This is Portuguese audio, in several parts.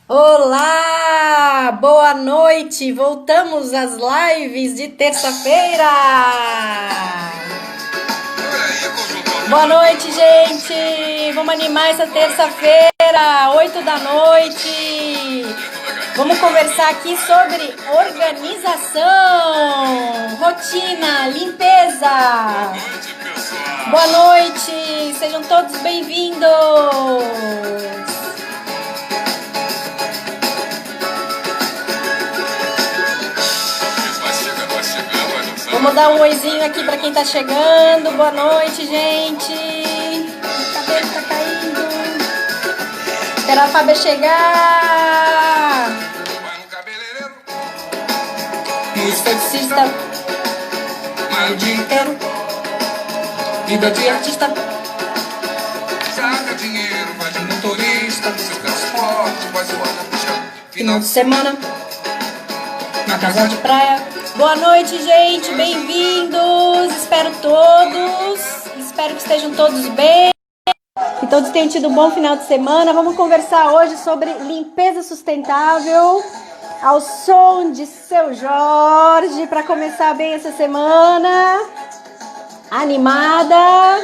Olá, boa noite. Voltamos às lives de terça-feira. Boa noite, gente. Vamos animar essa terça-feira, 8 da noite. Vamos conversar aqui sobre organização, rotina, limpeza. Boa noite, sejam todos bem-vindos. Vamos dar um oizinho aqui para quem tá chegando. Boa noite, gente. O cabelo tá caindo. Esperar a Fábia chegar. O esteticista. O dia inteiro. Vida de artista. Saca dinheiro, vai de motorista. Seu transporte, vai zoando no chão. Final de semana. Na casa de praia. Boa noite, gente, bem-vindos, espero que estejam todos bem, que todos tenham tido um bom final de semana. Vamos conversar hoje sobre limpeza sustentável, ao som de Seu Jorge, para começar bem essa semana, animada.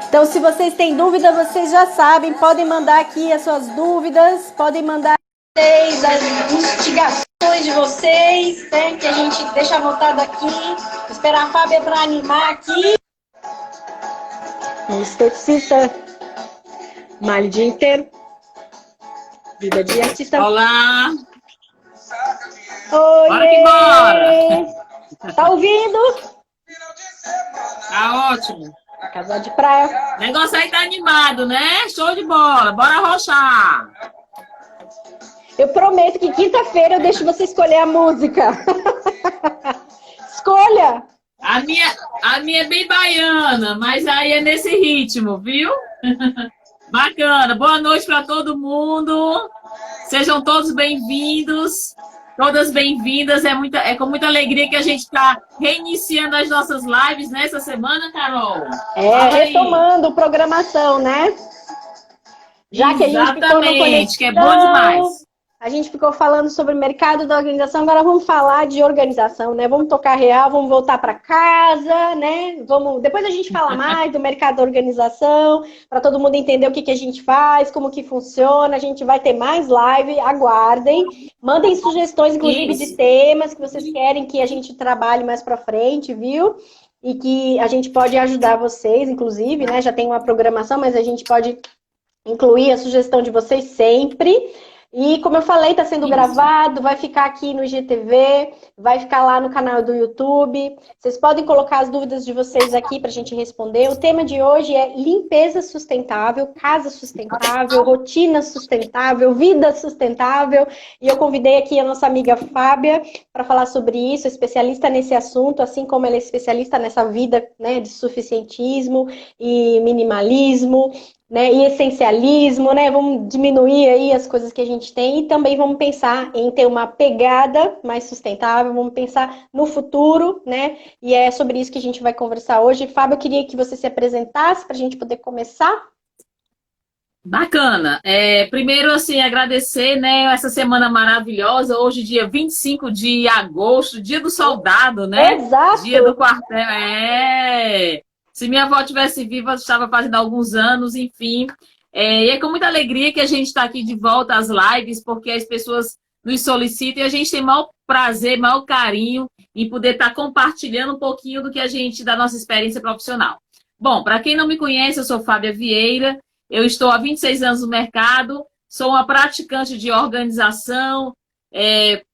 Então, se vocês têm dúvida, vocês já sabem, podem mandar aqui as suas dúvidas, podem mandar as instigações de vocês, né, que a gente deixa anotado aqui. Vou esperar a Fábia para animar aqui. Esteticista, malha o dia inteiro. Vida de artista. Olá! Oi! Bora que bora! Tá ouvindo? Tá ótimo! Casal de praia. O negócio aí tá animado, né? Show de bola! Bora arrochar! Eu prometo que quinta-feira eu deixo você escolher a música. Escolha! A minha é bem baiana, mas aí é nesse ritmo, viu? Bacana! Boa noite para todo mundo! Sejam todos bem-vindos, todas bem-vindas. É com muita alegria que a gente está reiniciando as nossas lives nessa semana, Carol. Retomando programação, né? Já que a gente ficou no conexão, que é bom demais. A gente ficou falando sobre o mercado da organização, agora vamos falar de organização, né? Vamos tocar real, vamos voltar para casa, né? Depois a gente fala mais do mercado da organização, para todo mundo entender o que a gente faz, como que funciona. A gente vai ter mais live, aguardem. Mandem sugestões, inclusive, de temas que vocês querem que a gente trabalhe mais para frente, viu? E que a gente pode ajudar vocês, inclusive, né? Já tem uma programação, mas a gente pode incluir a sugestão de vocês sempre. E como eu falei, está sendo gravado, vai ficar aqui no IGTV, vai ficar lá no canal do YouTube. Vocês podem colocar as dúvidas de vocês aqui para a gente responder. O tema de hoje é limpeza sustentável, casa sustentável, rotina sustentável, vida sustentável. E eu convidei aqui a nossa amiga Fábia para falar sobre isso, especialista nesse assunto, assim como ela é especialista nessa vida, né, de suficientismo e minimalismo, né, e essencialismo, né? Vamos diminuir aí as coisas que a gente tem e também vamos pensar em ter uma pegada mais sustentável, vamos pensar no futuro, né? E é sobre isso que a gente vai conversar hoje. Fábio, eu queria que você se apresentasse para a gente poder começar. Bacana. Primeiro, assim, agradecer, né, essa semana maravilhosa, hoje dia 25 de agosto, dia do soldado, né? Exato! Dia do quartel. Se minha avó tivesse viva, estava fazendo alguns anos, enfim. E é com muita alegria que a gente está aqui de volta às lives, porque as pessoas nos solicitam e a gente tem maior prazer, maior carinho em poder estar compartilhando um pouquinho da nossa experiência profissional. Bom, para quem não me conhece, eu sou Fábia Vieira, eu estou há 26 anos no mercado, sou uma praticante de organização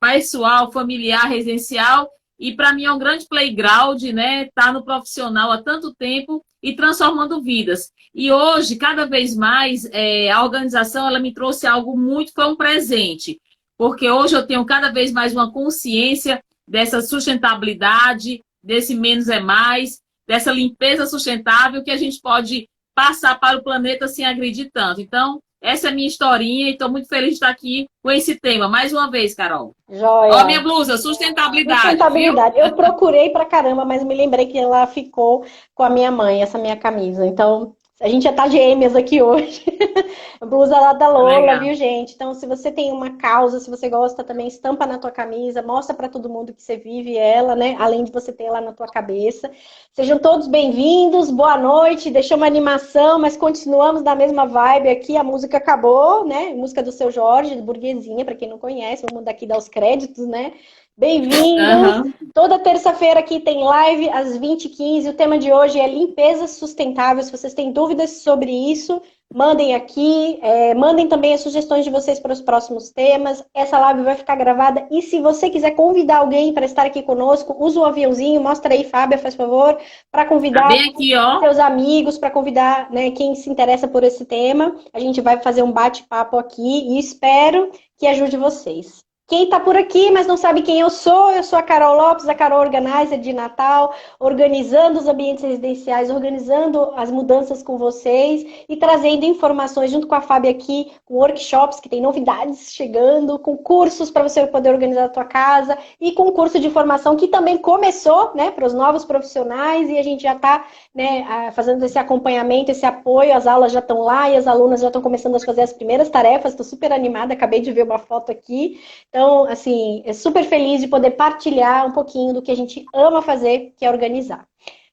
pessoal, familiar, residencial. E para mim é um grande playground, né? Estar no profissional há tanto tempo e transformando vidas. E hoje, cada vez mais, a organização ela me trouxe algo foi um presente. Porque hoje eu tenho cada vez mais uma consciência dessa sustentabilidade, desse menos é mais, dessa limpeza sustentável que a gente pode passar para o planeta sem agredir tanto. Então, essa é a minha historinha e estou muito feliz de estar aqui com esse tema. Mais uma vez, Carol. Joia. Ó, minha blusa, sustentabilidade. Sustentabilidade. Viu? Eu procurei pra caramba, mas me lembrei que ela ficou com a minha mãe, essa minha camisa. Então, A gente já tá gêmeas aqui hoje. A blusa lá da Lola, Legal. viu, gente? Então, se você tem uma causa, se você gosta também, estampa na tua camisa, mostra para todo mundo que você vive ela, né? Além de você ter ela na tua cabeça. Sejam todos bem-vindos, boa noite. Deixou uma animação, mas continuamos na mesma vibe aqui. A música acabou, né? Música do Seu Jorge, de Burguesinha, para quem não conhece. Vamos daqui dar os créditos, né? Bem-vindos! Aham. Toda terça-feira aqui tem live às 20h15. O tema de hoje é limpeza sustentável. Se vocês têm dúvidas sobre isso, mandem aqui. Mandem também as sugestões de vocês para os próximos temas. Essa live vai ficar gravada. E se você quiser convidar alguém para estar aqui conosco, usa o aviãozinho. Mostra aí, Fábia, faz favor, para Tá convidar bem aqui, ó. seus amigos, para convidar, né, quem se interessa por esse tema. A gente vai fazer um bate-papo aqui e espero que ajude vocês. Quem está por aqui, mas não sabe quem eu sou a Carol Lopes, a Carol Organizer de Natal, organizando os ambientes residenciais, organizando as mudanças com vocês e trazendo informações junto com a Fábia aqui, com workshops que tem novidades chegando, com cursos para você poder organizar a tua casa e com curso de formação que também começou, né, para os novos profissionais e a gente já está, né, fazendo esse acompanhamento, esse apoio, as aulas já estão lá e as alunas já estão começando a fazer as primeiras tarefas, estou super animada, acabei de ver uma foto aqui. Então, assim, é super feliz de poder partilhar um pouquinho do que a gente ama fazer, que é organizar.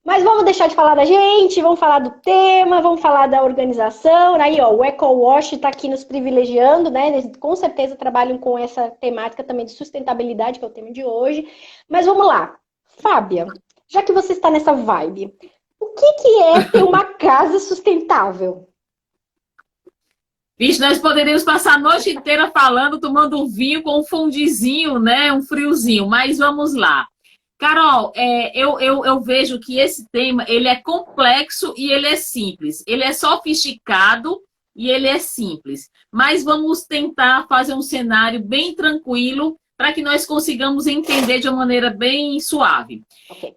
Mas vamos deixar de falar da gente, vamos falar do tema, vamos falar da organização. Aí, ó, o EcoWash está aqui nos privilegiando, né? Eles com certeza trabalham com essa temática também de sustentabilidade, que é o tema de hoje. Mas vamos lá. Fábia, já que você está nessa vibe, o que é ter uma casa sustentável? Vixe, nós poderíamos passar a noite inteira falando, tomando um vinho com um fundizinho, né? Um friozinho, mas vamos lá. Carol, eu vejo que esse tema, ele é complexo e ele é simples. Ele é sofisticado e ele é simples. Mas vamos tentar fazer um cenário bem tranquilo para que nós consigamos entender de uma maneira bem suave. Okay.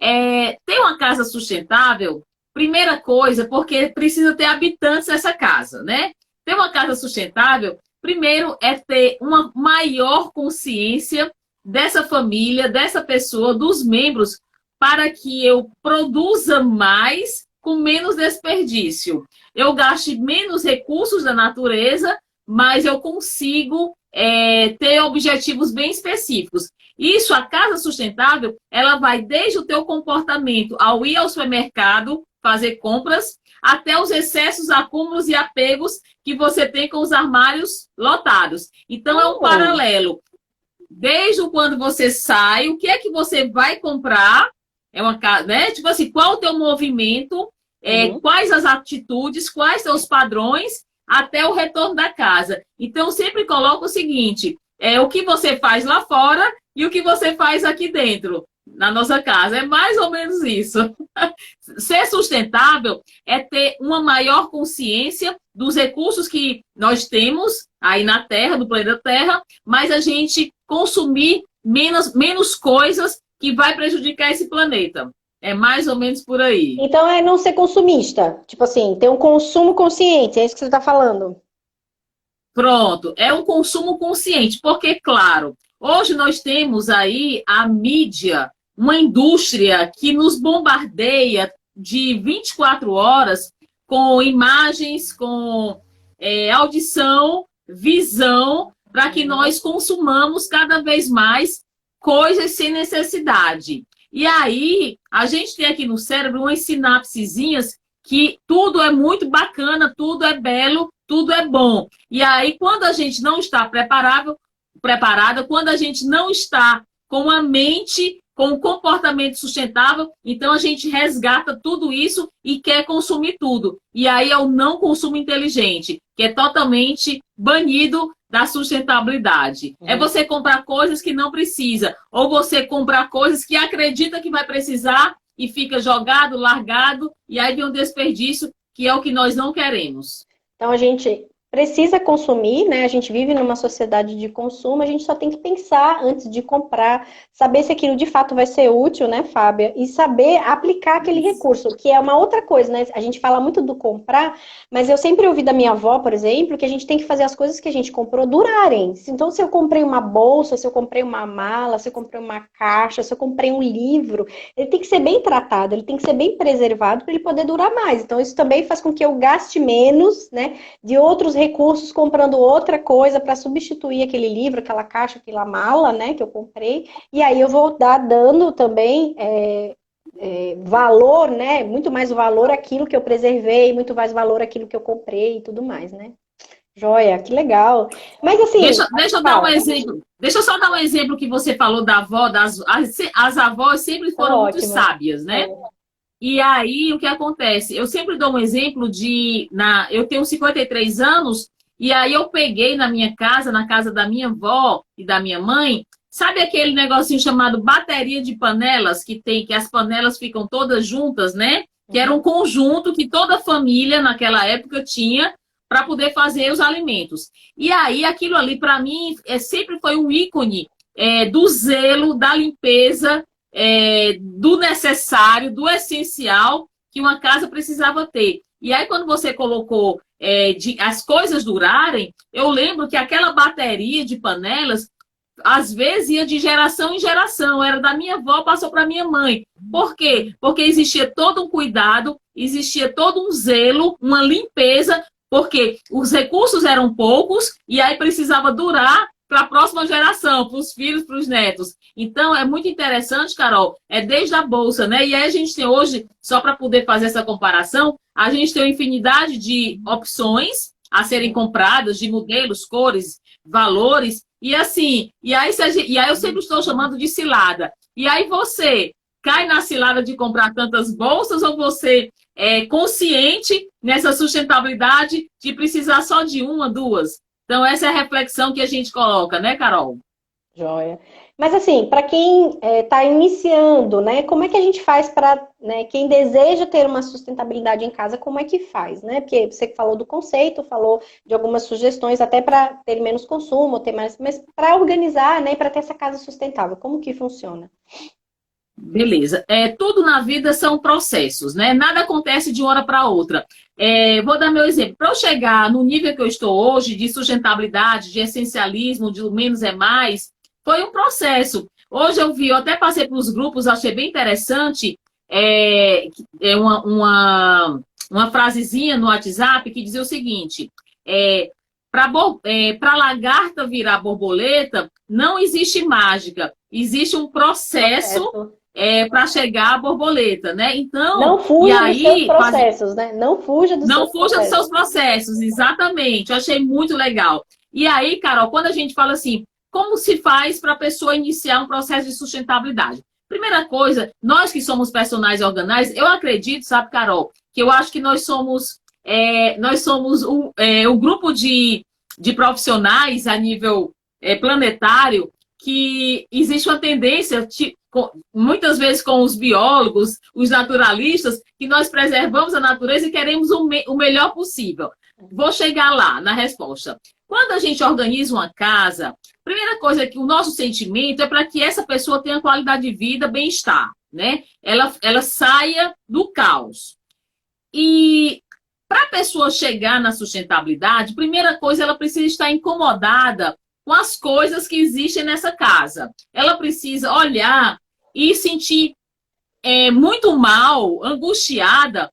Ter uma casa sustentável, primeira coisa, porque precisa ter habitantes nessa casa, né? Ter uma casa sustentável, primeiro é ter uma maior consciência dessa família, dessa pessoa, dos membros, para que eu produza mais com menos desperdício. Eu gaste menos recursos da natureza, mas eu consigo ter objetivos bem específicos. Isso, a casa sustentável, ela vai desde o teu comportamento ao ir ao supermercado, fazer compras, até os excessos, acúmulos e apegos que você tem com os armários lotados. Então, é um paralelo. Desde quando você sai, o que é que você vai comprar? É uma, né? Tipo assim, qual o teu movimento, quais as atitudes, quais são os padrões, até o retorno da casa. Então, sempre coloca o seguinte, o que você faz lá fora e o que você faz aqui dentro. Na nossa casa. É mais ou menos isso. Ser sustentável é ter uma maior consciência dos recursos que nós temos aí na Terra, no planeta Terra, mas a gente consumir menos coisas que vai prejudicar esse planeta. É mais ou menos por aí. Então é não ser consumista. Tipo assim, ter um consumo consciente. É isso que você está falando. Pronto. É um consumo consciente. Porque, claro, hoje nós temos aí a mídia, uma indústria que nos bombardeia de 24 horas com imagens, com audição, visão, para que nós consumamos cada vez mais coisas sem necessidade. E aí, a gente tem aqui no cérebro umas sinapsezinhas que tudo é muito bacana, tudo é belo, tudo é bom. E aí, quando a gente não está preparada, quando a gente não está com a mente, com o comportamento sustentável, então a gente resgata tudo isso e quer consumir tudo. E aí é o não consumo inteligente, que é totalmente banido da sustentabilidade. É você comprar coisas que não precisa, ou você comprar coisas que acredita que vai precisar e fica jogado, largado, e aí vem um desperdício, que é o que nós não queremos. Então a gente precisa consumir, né? A gente vive numa sociedade de consumo, a gente só tem que pensar antes de comprar, saber se aquilo de fato vai ser útil, né, Fábia? E saber aplicar aquele recurso, que é uma outra coisa, né? A gente fala muito do comprar, mas eu sempre ouvi da minha avó, por exemplo, que a gente tem que fazer as coisas que a gente comprou durarem. Então, se eu comprei uma bolsa, se eu comprei uma mala, se eu comprei uma caixa, se eu comprei um livro, ele tem que ser bem tratado, ele tem que ser bem preservado para ele poder durar mais. Então, isso também faz com que eu gaste menos, né, de outros recursos comprando outra coisa para substituir aquele livro, aquela caixa, aquela mala, né, que eu comprei. E aí eu vou dando também valor, né, muito mais valor àquilo que eu preservei, muito mais valor àquilo que eu comprei e tudo mais, né? Joia, que legal. Mas assim, deixa eu dar um exemplo. Deixa eu só dar um exemplo que você falou da avó, as avós sempre foram muito sábias, né? E aí, o que acontece? Eu sempre dou um exemplo eu tenho 53 anos, e aí eu peguei na minha casa, na casa da minha avó e da minha mãe, sabe aquele negocinho chamado bateria de panelas, que as panelas ficam todas juntas, né? Que era um conjunto que toda família naquela época tinha para poder fazer os alimentos. E aí, aquilo ali, para mim, sempre foi um ícone do zelo, da limpeza, do necessário, do essencial que uma casa precisava ter. E aí, quando você colocou as coisas durarem, eu lembro que aquela bateria de panelas, às vezes, ia de geração em geração. Era da minha avó, passou para minha mãe. Por quê? Porque existia todo um cuidado, existia todo um zelo, uma limpeza, porque os recursos eram poucos e aí precisava durar para a próxima geração, para os filhos, para os netos. Então, é muito interessante, Carol, desde a bolsa, né? E aí a gente tem hoje, só para poder fazer essa comparação, a gente tem uma infinidade de opções a serem compradas, de modelos, cores, valores, e assim, e aí eu sempre estou chamando de cilada. E aí você cai na cilada de comprar tantas bolsas ou você é consciente nessa sustentabilidade de precisar só de uma, duas? Então, essa é a reflexão que a gente coloca, né, Carol? Joia. Mas assim, para quem está iniciando, né, como é que a gente faz para, né, quem deseja ter uma sustentabilidade em casa, como é que faz, né? Porque você falou do conceito, falou de algumas sugestões até para ter menos consumo, ter mais, mas para organizar, né, para ter essa casa sustentável, como que funciona? Beleza. Tudo na vida são processos, né? Nada acontece de uma hora para outra. Vou dar meu exemplo. Para eu chegar no nível que eu estou hoje, de sustentabilidade, de essencialismo, de menos é mais, foi um processo. Hoje eu até passei pelos grupos, achei bem interessante, uma frasezinha no WhatsApp que dizia o seguinte, para lagarta virar borboleta, não existe mágica, existe um processo para chegar à borboleta, né? Então, não fuja dos seus processos, né? Não fuja dos seus processos, exatamente. Eu achei muito legal. E aí, Carol, quando a gente fala assim, como se faz para a pessoa iniciar um processo de sustentabilidade? Primeira coisa, nós que somos personagens organais, eu acredito, sabe, Carol, que eu acho que nós somos um grupo de profissionais a nível planetário que existe uma tendência, muitas vezes com os biólogos, os naturalistas, que nós preservamos a natureza e queremos o melhor possível. Vou chegar lá na resposta. Quando a gente organiza uma casa, primeira coisa é que o nosso sentimento é para que essa pessoa tenha qualidade de vida, bem-estar, né? Ela saia do caos. E para a pessoa chegar na sustentabilidade, primeira coisa, ela precisa estar incomodada com as coisas que existem nessa casa. Ela precisa olhar e sentir muito mal, angustiada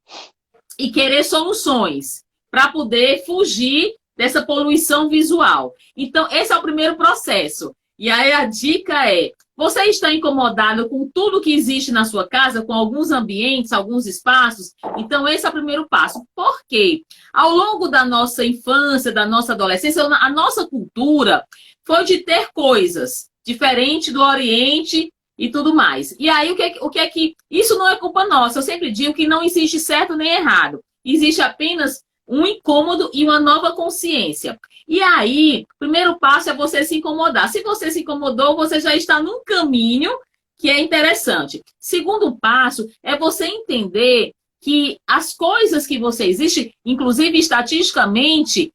e querer soluções para poder fugir dessa poluição visual. Então, esse é o primeiro processo. E aí a dica é, você está incomodado com tudo que existe na sua casa, com alguns ambientes, alguns espaços? Então, esse é o primeiro passo. Por quê? Ao longo da nossa infância, da nossa adolescência, a nossa cultura foi de ter coisas diferentes do Oriente e tudo mais. E aí, o que é que... Isso não é culpa nossa. Eu sempre digo que não existe certo nem errado. Existe apenas um incômodo e uma nova consciência. E aí, o primeiro passo é você se incomodar. Se você se incomodou, você já está num caminho que é interessante. Segundo passo é você entender que as coisas que você existe, inclusive estatisticamente,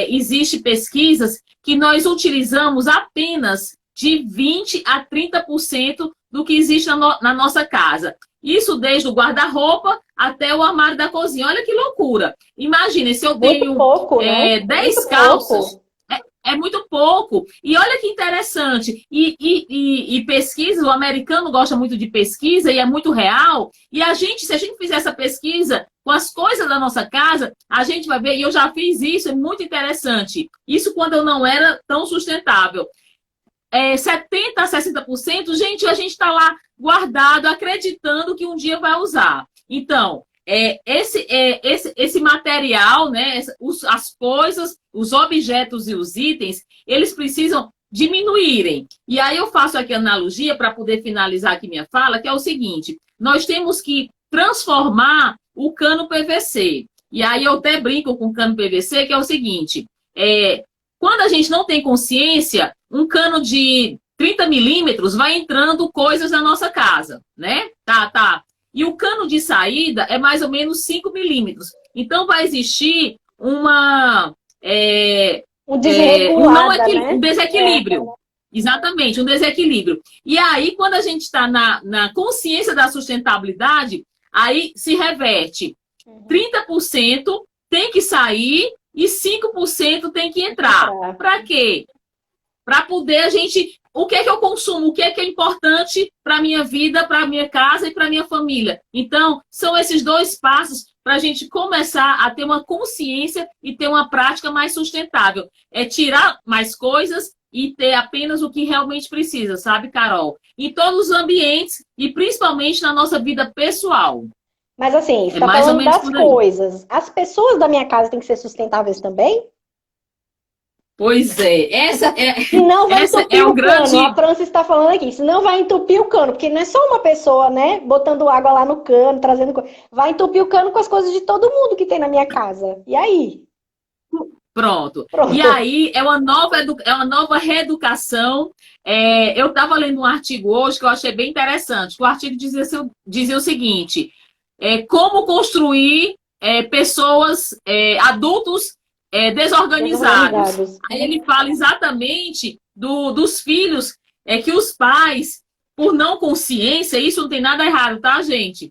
existe pesquisas que nós utilizamos apenas de 20% a 30% do que existe na nossa casa. Isso desde o guarda-roupa até o armário da cozinha. Olha que loucura. Imagina, se eu tenho pouco, né? 10 calças, é muito pouco. E olha que interessante. E pesquisa, o americano gosta muito de pesquisa e é muito real. E se a gente fizer essa pesquisa com as coisas da nossa casa, a gente vai ver, e eu já fiz isso, é muito interessante. Isso quando eu não era tão sustentável. 70% a 60%, gente, a gente está lá guardado, acreditando que um dia vai usar. Então, esse material, né, as coisas, os objetos e os itens, eles precisam diminuírem. E aí eu faço aqui a analogia para poder finalizar aqui minha fala, que é o seguinte: nós temos que transformar o cano PVC. E aí eu até brinco com o cano PVC, que é o seguinte: quando a gente não tem consciência, um cano de 30 milímetros vai entrando coisas na nossa casa, né? Tá. E o cano de saída é mais ou menos 5 milímetros. Então, vai existir um desequilíbrio. Exatamente, um desequilíbrio. E aí, quando a gente está na consciência da sustentabilidade, aí se reverte. 30% tem que sair e 5% tem que entrar. Para quê? Para poder a gente... O que é que eu consumo? O que é importante para a minha vida, para a minha casa e para a minha família? Então, são esses dois passos para a gente começar a ter uma consciência e ter uma prática mais sustentável. É tirar mais coisas e ter apenas o que realmente precisa, sabe, Carol? Em todos os ambientes e principalmente na nossa vida pessoal. Mas assim, você está falando das coisas. As pessoas da minha casa têm que ser sustentáveis também? Pois é, senão vai entupir o grande... cano. A França está falando aqui, senão vai entupir o cano, porque não é só uma pessoa, né, botando água lá no cano, trazendo coisa. Vai entupir o cano com as coisas de todo mundo que tem na minha casa. E aí? Pronto. E aí é uma nova reeducação. Eu estava lendo um artigo hoje que eu achei bem interessante. O artigo dizia o seguinte: como construir pessoas, adultos desorganizados. Aí ele fala exatamente dos filhos, que os pais, por não consciência, isso não tem nada errado, tá, gente?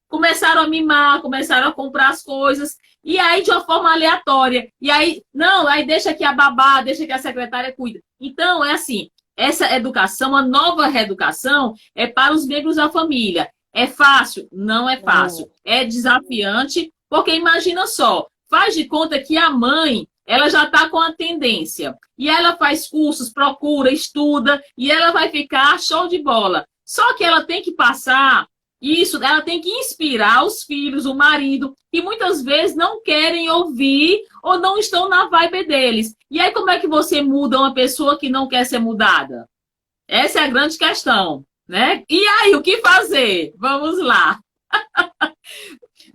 Começaram a mimar, começaram a comprar as coisas, e aí de uma forma aleatória. E aí, não, aí deixa que a babá, deixa que a secretária cuida. Então, é assim, essa educação, a nova reeducação, é para os membros da família. É fácil? Não é fácil. É desafiante, porque imagina só, faz de conta que a mãe, ela já está com a tendência. E ela faz cursos, procura, estuda, e ela vai ficar show de bola. Só que ela tem que passar isso, ela tem que inspirar os filhos, o marido, que muitas vezes não querem ouvir ou não estão na vibe deles. E aí como é que você muda uma pessoa que não quer ser mudada? Essa é a grande questão, né? E aí, o que fazer? Vamos lá.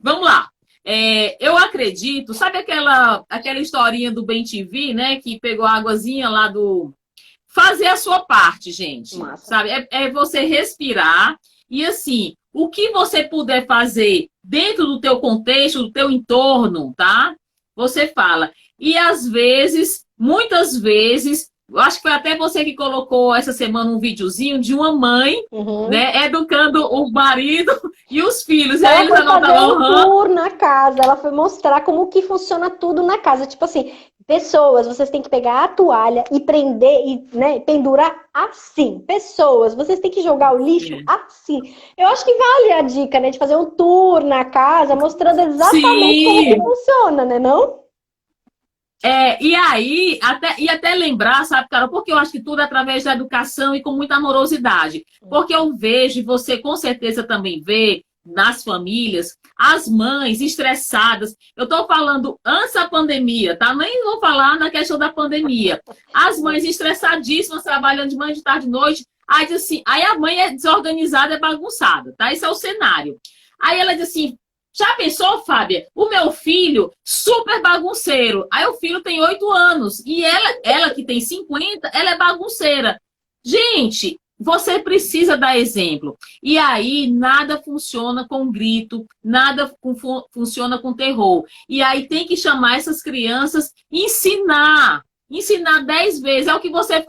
Vamos lá. Eu acredito, sabe aquela historinha do BemTV, né? Que pegou a águazinha lá do... Fazer a sua parte, gente. Massa. Sabe? É você respirar e, assim, o que você puder fazer dentro do teu contexto, do teu entorno, tá? Você fala. E, às vezes, muitas vezes... Eu acho que foi até você que colocou essa semana um videozinho de uma mãe, né, educando o marido e os filhos. Ela foi fazer um tour na casa, ela foi mostrar como que funciona tudo na casa. Tipo assim, pessoas, vocês têm que pegar a toalha e prender e, né, pendurar assim. Pessoas, vocês têm que jogar o lixo assim. Eu acho que vale a dica, né, de fazer um tour na casa, mostrando exatamente como que funciona, né, não? E aí, até lembrar, sabe, Carol, porque eu acho que tudo é através da educação e com muita amorosidade. Porque eu vejo, e você com certeza também vê, nas famílias, as mães estressadas. Eu estou falando antes da pandemia, tá? Nem vou falar na questão da pandemia. As mães estressadíssimas, trabalhando de manhã, de tarde, de noite. Aí diz assim, aí a mãe é desorganizada, é bagunçada, tá? Esse é o cenário. Aí ela diz assim, já pensou, Fábia? O meu filho, super bagunceiro. Aí o filho tem 8 anos. E ela que tem 50, ela é bagunceira. Gente, você precisa dar exemplo. E aí, nada funciona com grito, nada funciona com terror. E aí, tem que chamar essas crianças, ensinar 10 vezes. É o que você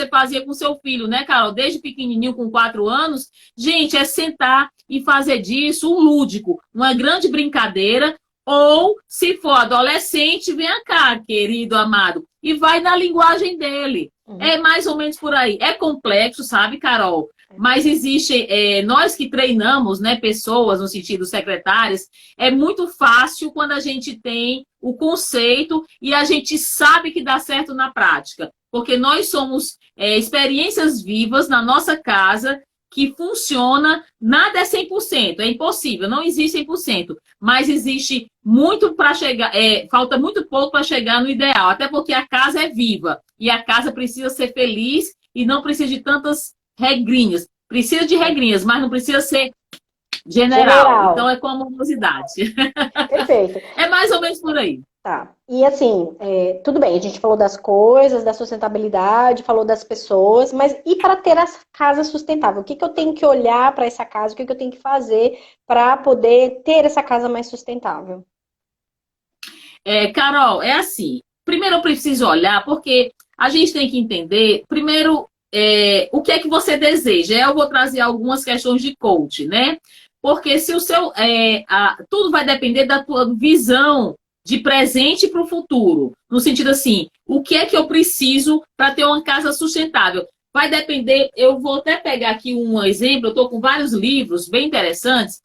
fazia com seu filho, né, Carol? Desde pequenininho, com 4 anos. Gente, é sentar e fazer disso um lúdico, uma grande brincadeira. Ou, se for adolescente, vem cá, querido, amado, e vai na linguagem dele. É mais ou menos por aí. É complexo, sabe, Carol? Mas existe, nós que treinamos, né, pessoas, no sentido secretárias, é muito fácil quando a gente tem o conceito e a gente sabe que dá certo na prática. Porque nós somos experiências vivas na nossa casa que funciona, nada é 100%, é impossível, não existe 100%, mas existe muito para chegar, falta muito pouco para chegar no ideal, até porque a casa é viva, e a casa precisa ser feliz e não precisa de tantas regrinhas. Precisa de regrinhas, mas não precisa ser general. Então é com amorosidade. Perfeito. É mais ou menos por aí. Tá. E assim, tudo bem, a gente falou das coisas, da sustentabilidade, falou das pessoas, mas e para ter essa casa sustentável? O que eu tenho que olhar para essa casa? O que eu tenho que fazer para poder ter essa casa mais sustentável? Carol, é assim. Primeiro eu preciso olhar, porque a gente tem que entender, primeiro, o que é que você deseja. Eu vou trazer algumas questões de coach, né? Porque se o seu. Tudo vai depender da tua visão de presente para o futuro. No sentido assim, o que é que eu preciso para ter uma casa sustentável? Vai depender, eu vou até pegar aqui um exemplo, eu estou com vários livros bem interessantes,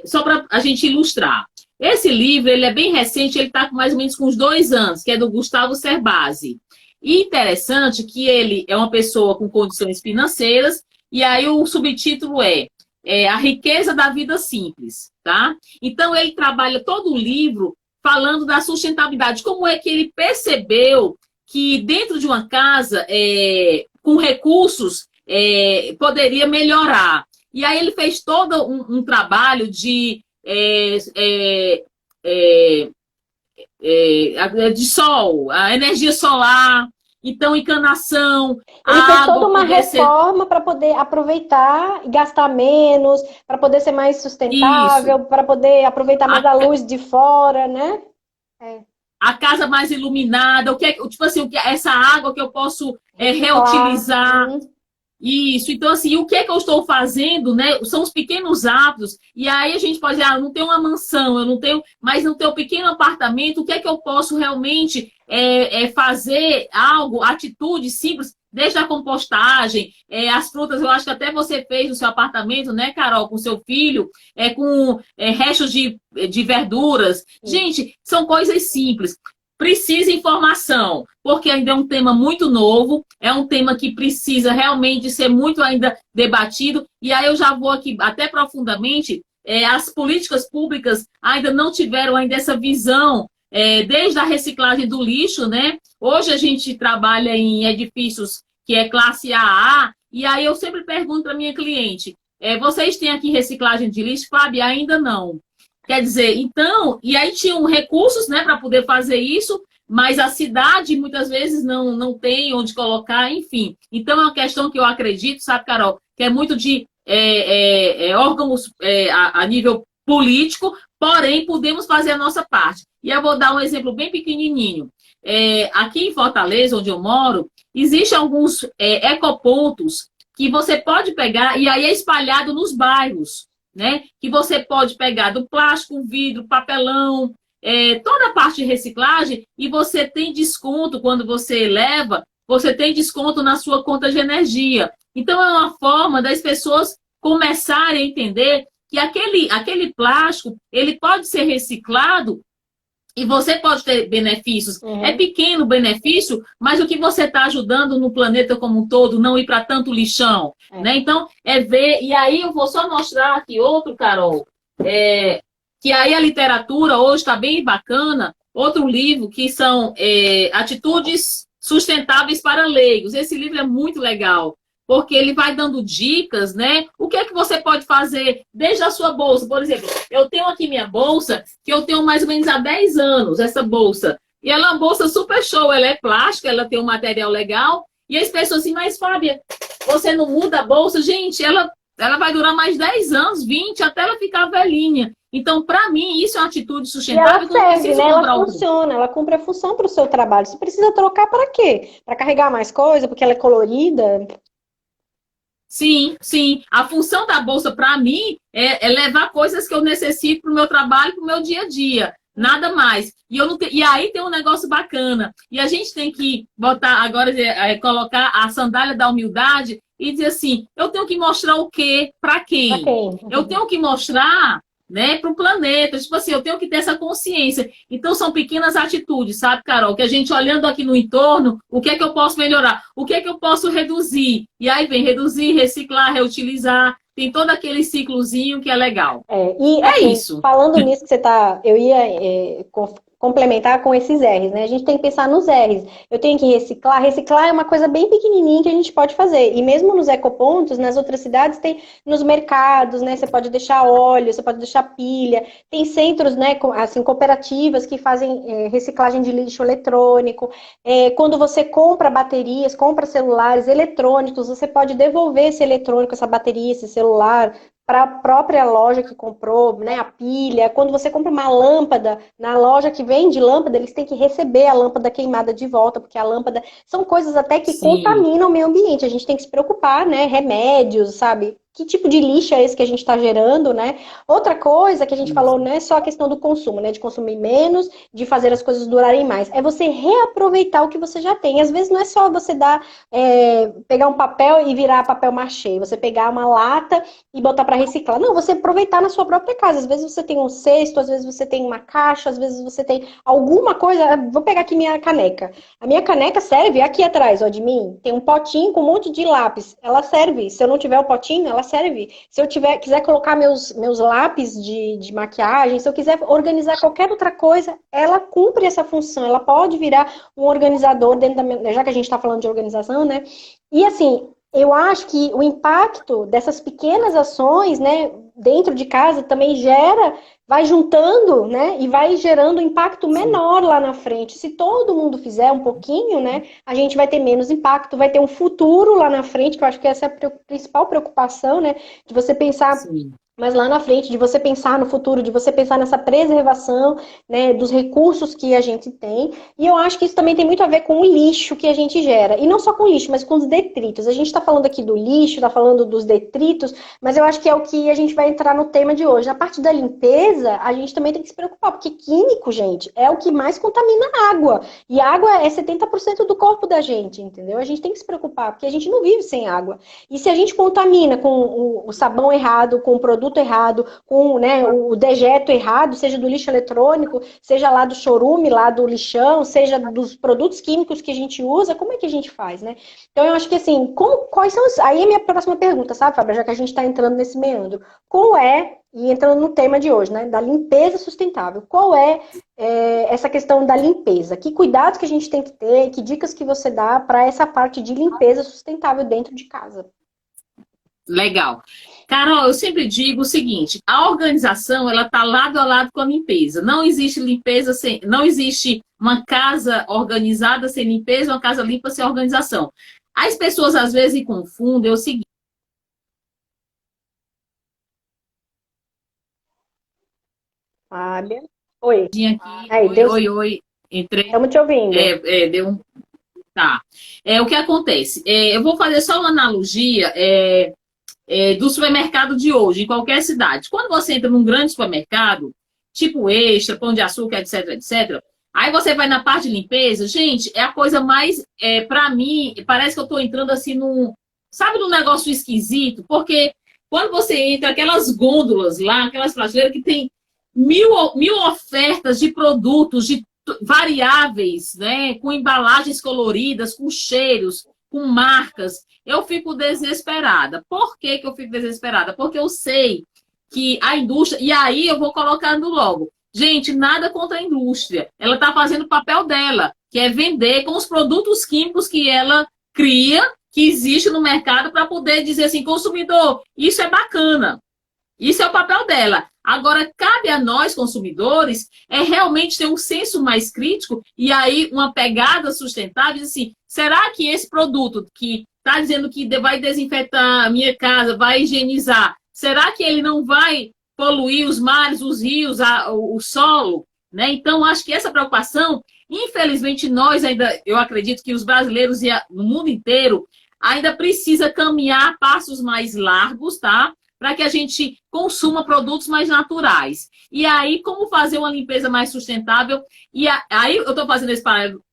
só para a gente ilustrar. Esse livro, ele é bem recente, ele está com mais ou menos com uns 2 anos, que é do Gustavo Cerbasi. E interessante que ele é uma pessoa com condições financeiras, e aí o subtítulo é A Riqueza da Vida Simples, tá? Então, ele trabalha todo o livro falando da sustentabilidade, como é que ele percebeu que dentro de uma casa, com recursos, poderia melhorar. E aí ele fez todo um trabalho de sol, a energia solar, então encanação. Ele fez toda uma reforma para poder aproveitar e gastar menos, para poder ser mais sustentável, para poder aproveitar mais a luz de fora, né? A casa mais iluminada, tipo assim, essa água que eu posso reutilizar. Isso, então assim, o que é que eu estou fazendo, né? São os pequenos hábitos, e aí a gente pode dizer, eu não tenho uma mansão, eu não tenho, mas no teu pequeno apartamento, o que é que eu posso realmente fazer algo, atitudes simples, desde a compostagem, as frutas, eu acho que até você fez no seu apartamento, né, Carol, com seu filho, com restos de verduras. Gente, são coisas simples. Precisa informação, porque ainda é um tema muito novo, é um tema que precisa realmente ser muito ainda debatido, e aí eu já vou aqui até profundamente, as políticas públicas ainda não tiveram ainda essa visão, desde a reciclagem do lixo, né? Hoje a gente trabalha em edifícios que é classe AA, e aí eu sempre pergunto para minha cliente, vocês têm aqui reciclagem de lixo? Fábio, ainda não. Quer dizer, então, e aí tinham recursos, né, para poder fazer isso, mas a cidade muitas vezes não tem onde colocar, enfim. Então é uma questão que eu acredito, sabe, Carol, que é muito de órgãos a nível político, porém podemos fazer a nossa parte. E eu vou dar um exemplo bem pequenininho. Aqui em Fortaleza, onde eu moro, existem alguns ecopontos que você pode pegar, e aí é espalhado nos bairros, né? Que você pode pegar do plástico, vidro, papelão, toda a parte de reciclagem, e você tem desconto quando você leva, você tem desconto na sua conta de energia. Então é uma forma das pessoas começarem a entender que aquele plástico, ele pode ser reciclado e você pode ter benefícios. É pequeno o benefício, mas o que você está ajudando no planeta como um todo, não ir para tanto lixão. Né? Então, ver... E aí eu vou só mostrar aqui outro, Carol, que aí a literatura hoje está bem bacana. Outro livro que são Atitudes Sustentáveis para Leigos. Esse livro é muito legal, porque ele vai dando dicas, né? O que é que você pode fazer desde a sua bolsa? Por exemplo, eu tenho aqui minha bolsa, que eu tenho mais ou menos há 10 anos, essa bolsa. E ela é uma bolsa super show, ela é plástica, ela tem um material legal. E as pessoas assim, mas Fábia, você não muda a bolsa? Gente, ela vai durar mais 10 anos, 20, até ela ficar velhinha. Então, para mim, isso é uma atitude E ela sustentável que eu não serve, preciso né? Ela comprar outro. funciona, ela cumpre a função para o seu trabalho. Você precisa trocar para quê? Para carregar mais coisa, porque ela é colorida? Sim, sim. A função da bolsa, para mim, é levar coisas que eu necessito para o meu trabalho, para o meu dia a dia. Nada mais. E, eu não te... e aí tem um negócio bacana. E a gente tem que botar agora, colocar a sandália da humildade e dizer assim: eu tenho que mostrar o quê? Para Para quem? quem? Eu tenho que mostrar, né, para o planeta. Tipo assim, eu tenho que ter essa consciência. Então, são pequenas atitudes, sabe, Carol? Que a gente olhando aqui no entorno, o que é que eu posso melhorar? O que é que eu posso reduzir? E aí vem reduzir, reciclar, reutilizar. Tem todo aquele ciclozinho que é legal. E É assim, isso. falando nisso que você tá, eu ia complementar com esses R's, né? A gente tem que pensar nos R's. Eu tenho que reciclar. Reciclar é uma coisa bem pequenininha que a gente pode fazer. E mesmo nos ecopontos, nas outras cidades, tem nos mercados, né? Você pode deixar óleo, você pode deixar pilha. Tem centros, né? Assim, cooperativas que fazem reciclagem de lixo eletrônico. Quando você compra baterias, compra celulares eletrônicos, você pode devolver esse eletrônico, essa bateria, esse celular para a própria loja que comprou, né, a pilha. Quando você compra uma lâmpada, na loja que vende lâmpada, eles têm que receber a lâmpada queimada de volta, porque a lâmpada são coisas até que Sim. contaminam o meio ambiente. A gente tem que se preocupar, né? Remédios, sabe? Que tipo de lixo é esse que a gente está gerando, né? Outra coisa que a gente falou não é só a questão do consumo, né? De consumir menos, de fazer as coisas durarem mais. É você reaproveitar o que você já tem. Às vezes não é só você pegar um papel e virar papel machê, você pegar uma lata e botar para reciclar. Não, você aproveitar na sua própria casa. Às vezes você tem um cesto, às vezes você tem uma caixa, às vezes você tem alguma coisa. Vou pegar aqui minha caneca. A minha caneca serve aqui atrás, ó, de mim. Tem um potinho com um monte de lápis. Ela serve. Se eu não tiver o potinho, ela serve. Se eu quiser colocar meus lápis de maquiagem, se eu quiser organizar qualquer outra coisa, ela cumpre essa função. Ela pode virar um organizador dentro da minha... Já que a gente está falando de organização, né? E assim, eu acho que o impacto dessas pequenas ações, né, dentro de casa também vai juntando, né, e vai gerando um impacto Sim. menor lá na frente. Se todo mundo fizer um pouquinho, né, a gente vai ter menos impacto, vai ter um futuro lá na frente, que eu acho que essa é a principal preocupação, né, de você pensar Sim. mas lá na frente, de você pensar no futuro, de você pensar nessa preservação, né, dos recursos que a gente tem. E eu acho que isso também tem muito a ver com o lixo que a gente gera. E não só com o lixo, mas com os detritos. A gente está falando aqui do lixo, está falando dos detritos, mas eu acho que é o que a gente vai entrar no tema de hoje. Na parte da limpeza, a gente também tem que se preocupar, porque químico, gente, é o que mais contamina a água. E a água é 70% do corpo da gente, entendeu? A gente tem que se preocupar, porque a gente não vive sem água. E se a gente contamina com o sabão errado, com o produto errado, com, né, o dejeto errado, seja do lixo eletrônico, seja lá do chorume, lá do lixão, seja dos produtos químicos que a gente usa, como é que a gente faz, né? Então eu acho que assim, quais são aí é a minha próxima pergunta, sabe, Fábio, já que a gente está entrando nesse meandro, e entrando no tema de hoje, né, da limpeza sustentável, qual é essa questão da limpeza? Que cuidados que a gente tem que ter, que dicas que você dá para essa parte de limpeza sustentável dentro de casa? Legal. Carol, eu sempre digo o seguinte: a organização ela está lado a lado com a limpeza. Não existe limpeza sem, não existe uma casa organizada sem limpeza, uma casa limpa sem organização. As pessoas às vezes confundem o seguinte. Fábio? Oi. Aqui, Aí, oi, Deus, oi, oi. Entrei. estamos te ouvindo. Deu um. Tá. O que acontece? Eu vou fazer só uma analogia. Do supermercado de hoje, em qualquer cidade. Quando você entra num grande supermercado, tipo Extra, Pão de Açúcar, etc, etc, aí você vai na parte de limpeza, gente, é a coisa mais, para mim, parece que eu estou entrando assim sabe, num negócio esquisito, porque quando você entra, aquelas gôndolas lá, aquelas prateleiras que tem mil ofertas de produtos de variáveis, né, com embalagens coloridas, com cheiros, com marcas, eu fico desesperada. Por que que eu fico desesperada? Porque eu sei que a indústria... E aí eu vou colocando logo. Gente, nada contra a indústria. Ela está fazendo o papel dela, que é vender com os produtos químicos que ela cria, que existe no mercado, para poder dizer assim, consumidor, isso é bacana. Isso é o papel dela. Agora, cabe a nós, consumidores, realmente ter um senso mais crítico e aí uma pegada sustentável, assim, será que esse produto que está dizendo que vai desinfetar a minha casa, vai higienizar, será que ele não vai poluir os mares, os rios, o solo? Né? Então, acho que essa preocupação, infelizmente, nós ainda, eu acredito que os brasileiros e no mundo inteiro ainda precisa caminhar passos mais largos, tá? Para que a gente consuma produtos mais naturais. E aí, como fazer uma limpeza mais sustentável? E aí, eu estou fazendo esse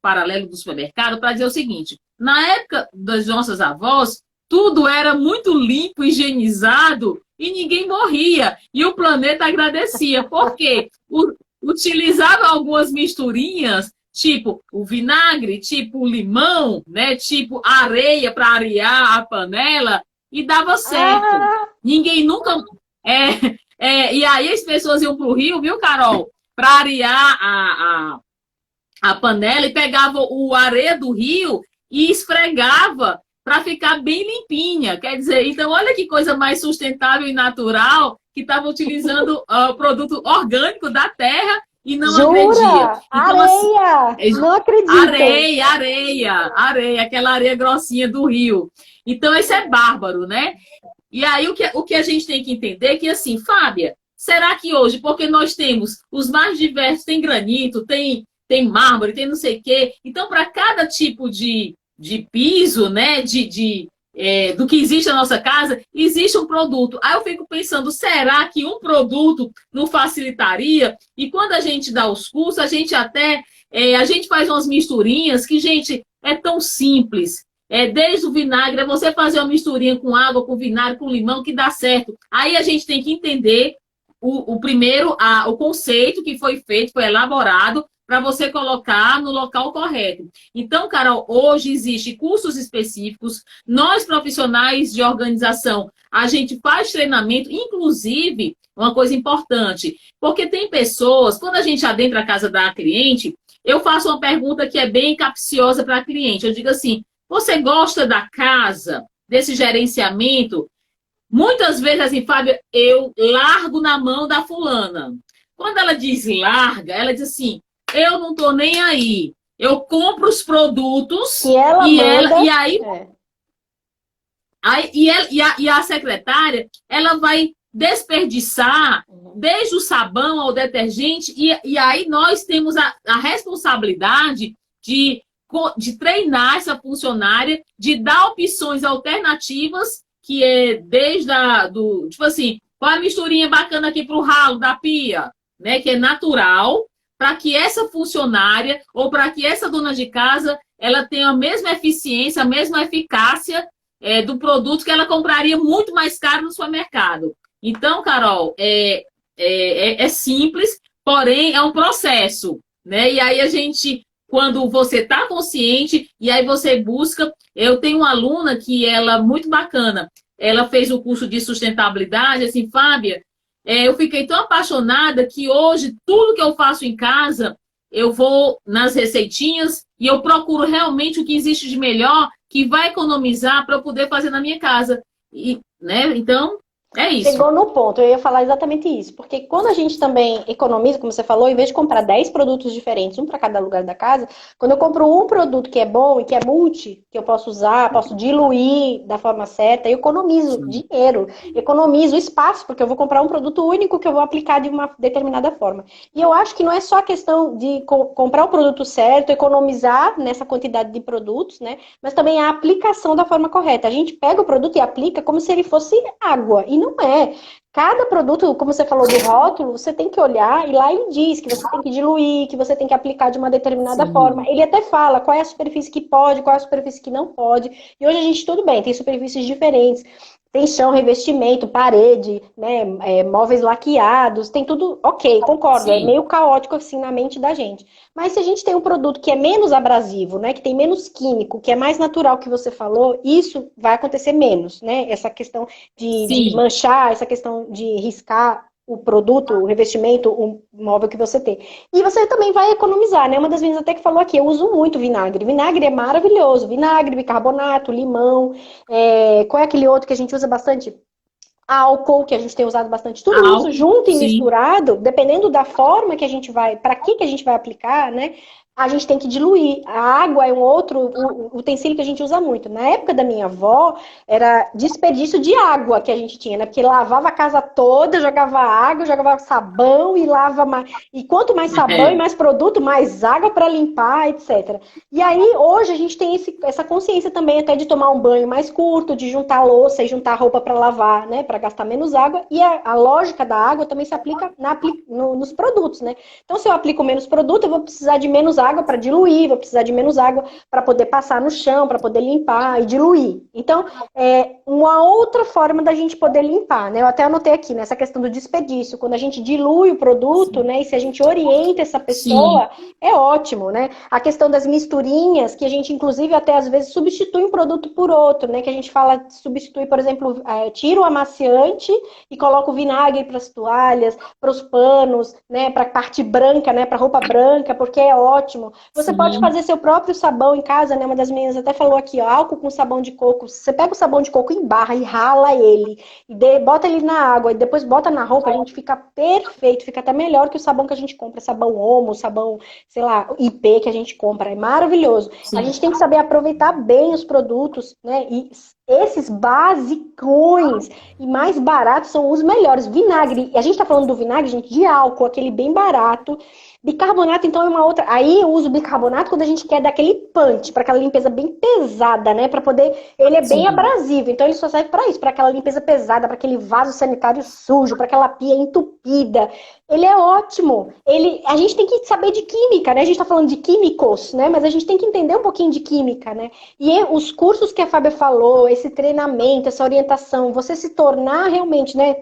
paralelo do supermercado para dizer o seguinte, na época das nossas avós, tudo era muito limpo, higienizado, e ninguém morria. E o planeta agradecia. Por quê? Utilizava algumas misturinhas, tipo o vinagre, tipo o limão, né? Tipo areia para arear a panela, e dava certo. Ninguém nunca... e aí as pessoas iam para o rio, viu, Carol? Para arear a panela e pegava o areia do rio e esfregava para ficar bem limpinha. Quer dizer, então olha que coisa mais sustentável e natural, que estava utilizando o produto orgânico da terra e não agredia. Então, areia! Assim, não acredito. Areia, aquela areia grossinha do rio. Então, isso é bárbaro, né? E aí, o que a gente tem que entender é que, assim, Fábia, será que hoje, porque nós temos os mais diversos, tem granito, tem mármore, tem não sei o quê, então, para cada tipo de piso, né, do que existe na nossa casa, existe um produto. Aí eu fico pensando, será que um produto não facilitaria? E quando a gente dá os cursos, a gente faz umas misturinhas que, gente, é tão simples. Desde o vinagre, você fazer uma misturinha com água, com vinagre, com limão, que dá certo. Aí a gente tem que entender primeiro o conceito que foi feito, foi elaborado, para você colocar no local correto. Então, Carol, hoje existem cursos específicos, nós profissionais de organização, a gente faz treinamento, inclusive, uma coisa importante, porque tem pessoas, quando a gente adentra a casa da cliente, eu faço uma pergunta que é bem capciosa para a cliente, eu digo assim, você gosta da casa, desse gerenciamento? Muitas vezes, assim, Fábio, eu largo na mão da fulana. Quando ela diz larga, ela diz assim, eu não tô nem aí. Eu compro os produtos e a secretária, ela vai desperdiçar desde o sabão ao detergente e aí nós temos a responsabilidade de treinar essa funcionária, de dar opções alternativas, que é desde tipo assim, qual a misturinha bacana aqui para o ralo da pia, né, que é natural, para que essa funcionária ou para que essa dona de casa ela tenha a mesma eficiência, a mesma eficácia do produto que ela compraria muito mais caro no supermercado. Então, Carol, é simples, porém é um processo, né? E aí a gente, quando você está consciente, e aí você busca... Eu tenho uma aluna que ela, muito bacana, ela fez o curso de sustentabilidade, assim, Fábia, eu fiquei tão apaixonada que hoje, tudo que eu faço em casa, eu vou nas receitinhas e eu procuro realmente o que existe de melhor, que vai economizar para eu poder fazer na minha casa. Né? Então, é isso. Chegou no ponto, eu ia falar exatamente isso. Porque quando a gente também economiza, como você falou, em vez de comprar 10 produtos diferentes, um para cada lugar da casa, quando eu compro um produto que é bom e que é multi, que eu posso usar, posso diluir da forma certa, eu economizo dinheiro, economizo espaço, porque eu vou comprar um produto único que eu vou aplicar de uma determinada forma. E eu acho que não é só a questão de comprar o produto certo, economizar nessa quantidade de produtos, né? Mas também a aplicação da forma correta. A gente pega o produto e aplica como se ele fosse água. E não é. Cada produto, como você falou do rótulo, você tem que olhar e lá ele diz que você tem que diluir, que você tem que aplicar de uma determinada forma. Ele até fala qual é a superfície que pode, qual é a superfície que não pode. E hoje a gente, tudo bem, tem superfícies diferentes. Tem chão, revestimento, parede, né, móveis laqueados, tem tudo, ok, concordo, Sim. É meio caótico assim na mente da gente. Mas se a gente tem um produto que é menos abrasivo, né, que tem menos químico, que é mais natural que você falou, isso vai acontecer menos, né? Essa questão de manchar, essa questão de riscar o produto, o revestimento, o móvel que você tem. E você também vai economizar, né? Uma das vezes até que falou aqui, eu uso muito vinagre. Vinagre é maravilhoso. Vinagre, bicarbonato, limão. Qual é aquele outro que a gente usa bastante? álcool, que a gente tem usado bastante, tudo Álcool, isso junto e sim. misturado, dependendo da forma que a gente vai, para que a gente vai aplicar, né? A gente tem que diluir. A água é um outro utensílio que a gente usa muito. Na época da minha avó, era desperdício de água que a gente tinha, né? Porque lavava a casa toda, jogava água, jogava sabão e lava mais. E quanto mais sabão e mais produto, mais água para limpar, etc. E aí, hoje, a gente tem essa consciência também até de tomar um banho mais curto, de juntar louça e juntar roupa para lavar, né? Para gastar menos água. E a lógica da água também se aplica nos produtos, né? Então, se eu aplico menos produto, eu vou precisar de menos água para diluir, vou precisar de menos água para poder passar no chão, para poder limpar e diluir. Então, é uma outra forma da gente poder limpar, né? Eu até anotei aqui, nessa questão do desperdício. Quando a gente dilui o produto, né? E se a gente orienta essa pessoa, é ótimo, né? A questão das misturinhas, que a gente, inclusive, até às vezes substitui um produto por outro, né? Que a gente fala, substitui, por exemplo, tira o amaciante e coloca o vinagre para as toalhas, para os panos, né? Para a parte branca, né? Para roupa branca, porque é ótimo. Você pode fazer seu próprio sabão em casa, né? Uma das meninas até falou aqui, ó, álcool com sabão de coco. Você pega o sabão de coco em barra e rala ele, e bota ele na água, e depois bota na roupa, a gente fica perfeito, fica até melhor que o sabão que a gente compra, sabão Omo, sabão, sei lá, IP que a gente compra, é maravilhoso. Sim. A gente tem que saber aproveitar bem os produtos, né? E esses basicões e mais baratos são os melhores. Vinagre, a gente tá falando do vinagre, gente, de álcool, aquele bem barato. Bicarbonato, então, é uma outra. Aí eu uso bicarbonato quando a gente quer dar aquele punch, para aquela limpeza bem pesada, né? Para poder. Ele é bem abrasivo, então ele só serve para isso, para aquela limpeza pesada, para aquele vaso sanitário sujo, para aquela pia entupida. Ele é ótimo. A gente tem que saber de química, né? A gente tá falando de químicos, né? Mas a gente tem que entender um pouquinho de química, né? E os cursos que a Fábia falou, esse treinamento, essa orientação, você se tornar realmente, né?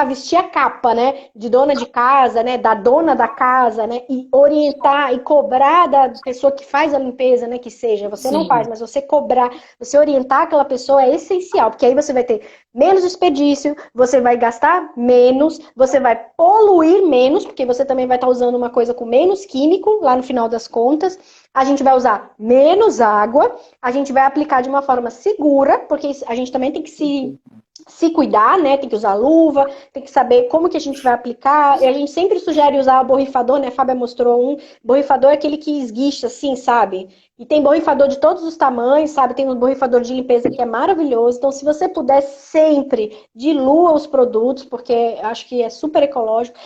Vestir a capa, né? De dona de casa, né? Da dona da casa, né? E orientar e cobrar da pessoa que faz a limpeza, né? Que seja, você não faz, mas você cobrar, você orientar aquela pessoa é essencial, porque aí você vai ter menos desperdício, você vai gastar menos, você vai poluir menos, porque você também vai estar usando uma coisa com menos químico, lá no final das contas. A gente vai usar menos água, a gente vai aplicar de uma forma segura, porque a gente também tem que se cuidar, né? Tem que usar luva, tem que saber como que a gente vai aplicar. E a gente sempre sugere usar o borrifador, né? A Fábia mostrou um. Borrifador é aquele que esguicha assim, sabe? E tem borrifador de todos os tamanhos, sabe? Tem um borrifador de limpeza que é maravilhoso. Então, se você puder sempre, dilua os produtos, porque acho que é super ecológico.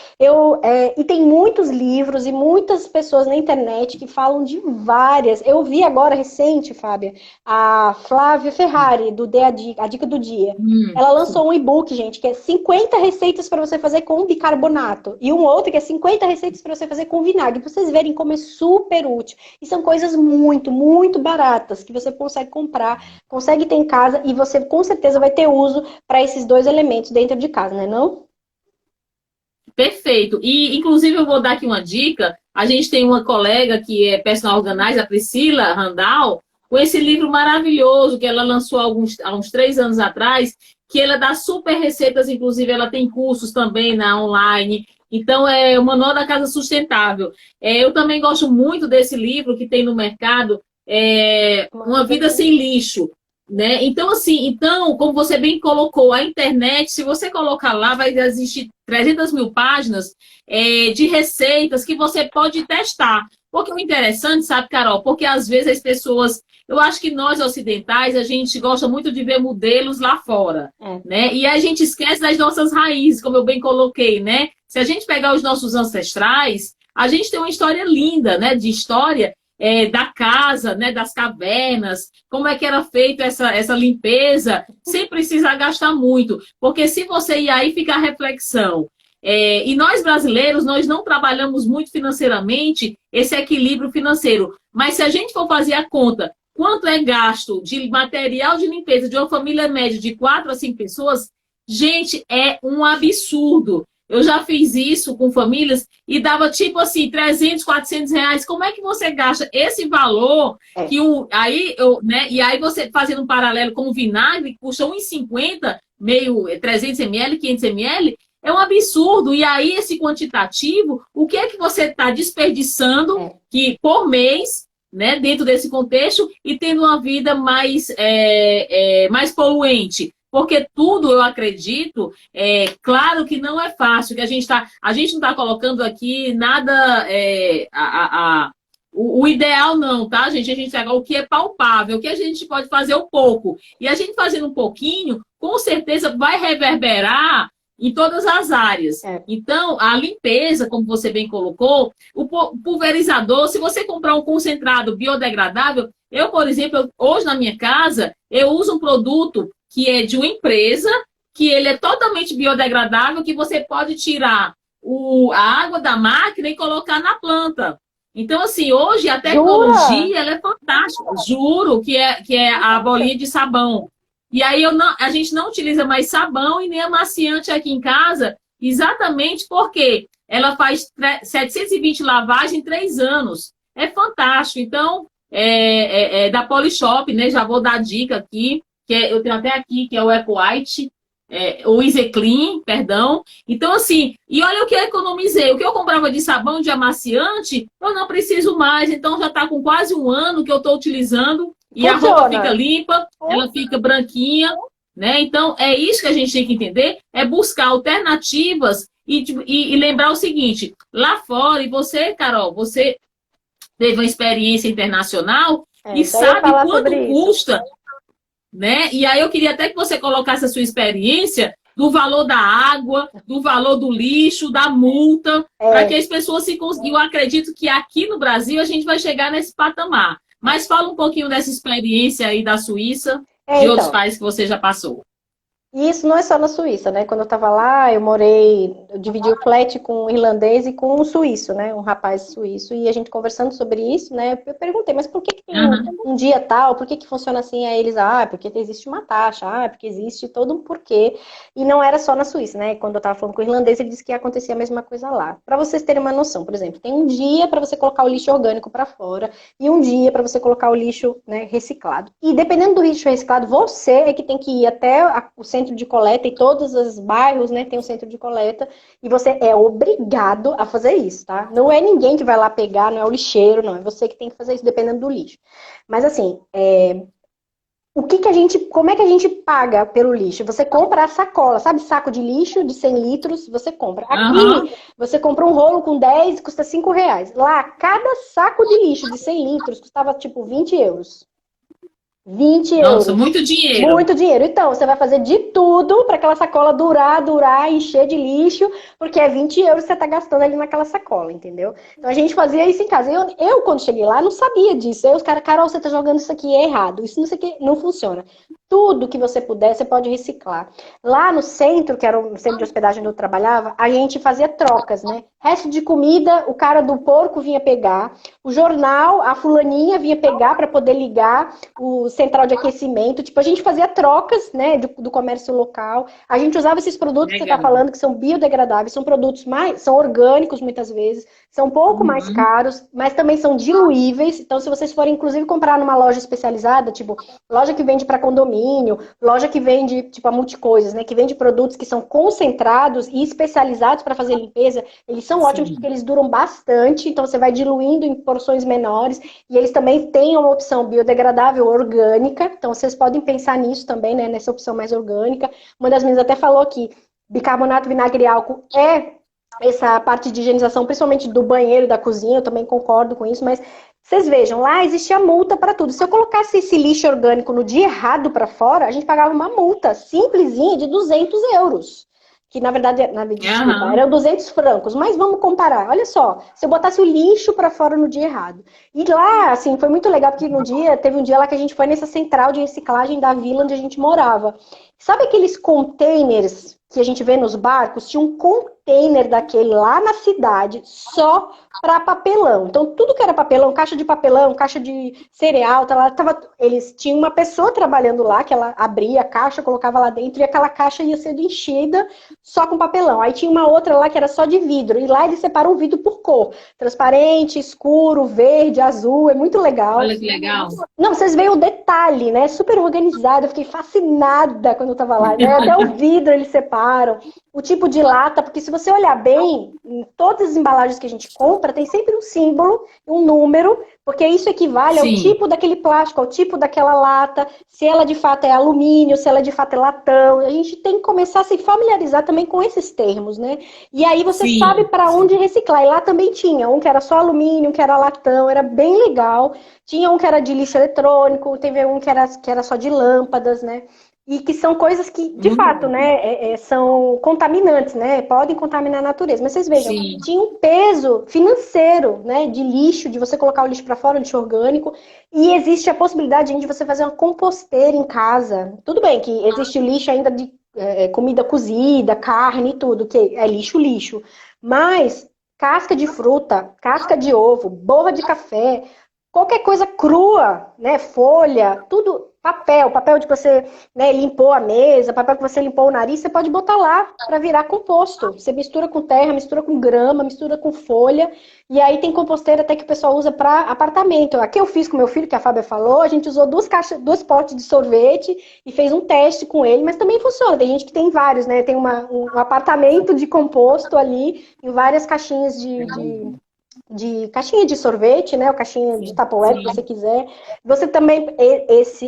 E tem muitos livros e muitas pessoas na internet que falam de várias. Eu vi agora, recente, Fábia, a Flávia Ferrari, do A Dica do Dia. Ela lançou um e-book, gente, que é 50 receitas para você fazer com bicarbonato. E um outro que é 50 receitas para você fazer com vinagre. Pra vocês verem como é super útil. E são coisas muito baratas que você consegue comprar, consegue ter em casa e você com certeza vai ter uso para esses dois elementos dentro de casa, né, não? Perfeito. E, inclusive, eu vou dar aqui uma dica. A gente tem uma colega que é personal organizer, a Priscila Randall, com esse livro maravilhoso que ela lançou há uns 3 anos atrás, que ela dá super receitas, inclusive ela tem cursos também na online. Então, é o Manual da Casa Sustentável. Eu também gosto muito desse livro que tem no mercado, Uma Vida Sem Lixo. Né? Então, assim, como você bem colocou, a internet, se você colocar lá, vai existir 300 mil páginas de receitas que você pode testar. Porque o interessante, sabe, Carol? Porque às vezes as pessoas... Eu acho que nós, ocidentais, a gente gosta muito de ver modelos lá fora, né? E a gente esquece das nossas raízes, como eu bem coloquei, né? Se a gente pegar os nossos ancestrais, a gente tem uma história linda, né? De história da casa, né? Das cavernas, como é que era feita essa limpeza, sem precisar gastar muito. Porque se você ir aí, fica a reflexão. E nós brasileiros, nós não trabalhamos muito financeiramente esse equilíbrio financeiro. Mas se a gente for fazer a conta, quanto é gasto de material de limpeza de uma família média de 4 a 5 pessoas, gente, é um absurdo. Eu já fiz isso com famílias e dava tipo assim, 300, 400 reais. Como é que você gasta esse valor? E aí você fazendo um paralelo com o vinagre, que custa 1,50, 300 ml, 500 ml, é um absurdo. E aí esse quantitativo, o que é que você está desperdiçando que por mês, né, dentro desse contexto, e tendo uma vida mais poluente? porque tudo, eu acredito, claro que não é fácil, que a gente não está colocando aqui nada, o ideal não, tá, gente? A gente pega o que é palpável, o que a gente pode fazer um pouco. E a gente fazendo um pouquinho, com certeza vai reverberar em todas as áreas. Então, a limpeza, como você bem colocou, o pulverizador, se você comprar um concentrado biodegradável, eu, por exemplo, hoje na minha casa, eu uso um produto que é de uma empresa, que ele é totalmente biodegradável, que você pode tirar a água da máquina e colocar na planta. Então, assim, hoje a tecnologia ela é fantástica. Juro que é a bolinha de sabão. E aí a gente não utiliza mais sabão e nem amaciante aqui em casa, exatamente porque ela faz 720 lavagens em 3 anos. É fantástico. Então, da Polishop, né? Já vou dar a dica aqui, eu tenho até aqui, que é o Eco White, o Easy Clean, perdão. Então, assim, e olha o que eu economizei. O que eu comprava de sabão, de amaciante, eu não preciso mais. Então, já está com quase 1 ano que eu estou utilizando. E funciona. A roupa fica limpa, ela fica branquinha, né? Então, é isso que a gente tem que entender, é buscar alternativas e lembrar o seguinte, lá fora, e você, Carol, você teve uma experiência internacional e sabe quanto custa, né? E aí eu queria até que você colocasse a sua experiência do valor da água, do valor do lixo, da multa, para que as pessoas se conseguem. Eu acredito que aqui no Brasil a gente vai chegar nesse patamar. Mas fala um pouquinho dessa experiência aí da Suíça, de outros países que você já passou. E isso não é só na Suíça, né? Quando eu tava lá, eu dividi o flat com um irlandês e com um suíço, né? Um rapaz suíço. E a gente conversando sobre isso, né? Eu perguntei, mas por que tem um dia tal? Por que funciona assim? Aí eles, porque existe uma taxa, porque existe todo um porquê. E não era só na Suíça, né? Quando eu tava falando com o irlandês, ele disse que acontecia a mesma coisa lá. Para vocês terem uma noção, por exemplo, tem um dia para você colocar o lixo orgânico para fora e um dia para você colocar o lixo, né, reciclado. E dependendo do lixo reciclado, você é que tem que ir até o centro de coleta, e todos os bairros, né, tem um centro de coleta, e você é obrigado a fazer isso, tá? Não é ninguém que vai lá pegar, não é o lixeiro, não, é você que tem que fazer isso, dependendo do lixo. Mas assim, como é que a gente paga pelo lixo? Você compra a sacola, sabe, saco de lixo de 100 litros, você compra. Aqui, você compra um rolo com 10, custa R$5. Lá, cada saco de lixo de 100 litros custava, tipo, 20 euros. 20 euros. Nossa, muito dinheiro. Muito dinheiro. Então, você vai fazer de tudo para aquela sacola durar, encher de lixo, porque é 20 euros que você está gastando ali naquela sacola, entendeu? Então, a gente fazia isso em casa. Eu quando cheguei lá, não sabia disso. Aí os caras, Carol, você está jogando isso aqui errado. Isso não funciona. Tudo que você puder, você pode reciclar. Lá no centro, que era o centro de hospedagem onde eu trabalhava, a gente fazia trocas, né? Resto de comida, o cara do porco vinha pegar. O jornal, a fulaninha vinha pegar para poder ligar o central de aquecimento. Tipo, a gente fazia trocas, né, do comércio local. A gente usava esses produtos que você está falando, que são biodegradáveis. São produtos são orgânicos, muitas vezes. São um pouco mais caros, mas também são diluíveis. Então, se vocês forem, inclusive, comprar numa loja especializada, tipo, loja que vende para condomínio, loja que vende, tipo, a Multicoisas, né? Que vende produtos que são concentrados e especializados para fazer limpeza, eles são ótimos porque eles duram bastante, então você vai diluindo em porções menores, e eles também têm uma opção biodegradável orgânica, então vocês podem pensar nisso também, né? Nessa opção mais orgânica. Uma das meninas até falou que bicarbonato, vinagre e álcool essa parte de higienização, principalmente do banheiro e da cozinha, eu também concordo com isso, mas vocês vejam, lá existia multa para tudo. Se eu colocasse esse lixo orgânico no dia errado para fora, a gente pagava uma multa simplesinha de 200 euros. Que na verdade, desculpa, eram 200 francos. Mas vamos comparar. Olha só, se eu botasse o lixo para fora no dia errado. E lá, assim, foi muito legal, porque teve um dia lá que a gente foi nessa central de reciclagem da vila onde a gente morava. Sabe aqueles containers que a gente vê nos barcos? Tinha um container daquele lá na cidade só para papelão. Então, tudo que era papelão, caixa de papelão, caixa de cereal, eles tinham uma pessoa trabalhando lá, que ela abria a caixa, colocava lá dentro, e aquela caixa ia sendo enchida só com papelão. Aí tinha uma outra lá que era só de vidro, e lá eles separam o vidro por cor. Transparente, escuro, verde, azul, é muito legal. Olha que legal. Não, vocês veem o detalhe, né? Super organizado, eu fiquei fascinada quando eu tava lá. Né? Até o vidro eles separam. separam, o tipo de lata, porque se você olhar bem, em todas as embalagens que a gente compra, tem sempre um símbolo, um número, porque isso equivale ao Sim. tipo daquele plástico, ao tipo daquela lata, se ela de fato é alumínio, se ela de fato é latão. A gente tem que começar a se familiarizar também com esses termos, né? E aí você Sim, sabe para sim. onde reciclar. E lá também tinha um que era só alumínio, um que era latão, era bem legal. Tinha um que era de lixo eletrônico, teve um que era só de lâmpadas, né? E que são coisas que, de Muito fato, bom. né, são contaminantes, né? Podem contaminar a natureza. Mas vocês vejam, Sim, tinha um peso financeiro, né, de lixo, de você colocar o lixo para fora, lixo orgânico, e existe a possibilidade de você fazer uma composteira em casa. Tudo bem que existe o lixo ainda de comida cozida, carne e tudo, que é lixo, lixo. Mas casca de fruta, casca de ovo, borra de café, qualquer coisa crua, né, folha, tudo, papel de que você, né, limpou a mesa, papel que você limpou o nariz, você pode botar lá para virar composto. Você mistura com terra, mistura com grama, mistura com folha, e aí tem composteira até que o pessoal usa para apartamento. Aqui eu fiz com meu filho, que a Fábia falou, a gente usou duas potes de sorvete e fez um teste com ele, mas também funciona. Tem gente que tem vários, né? Tem um apartamento de composto ali, em várias caixinhas de caixinha de sorvete, né? Ou caixinha de Tupperware, que você sim, quiser. Você também,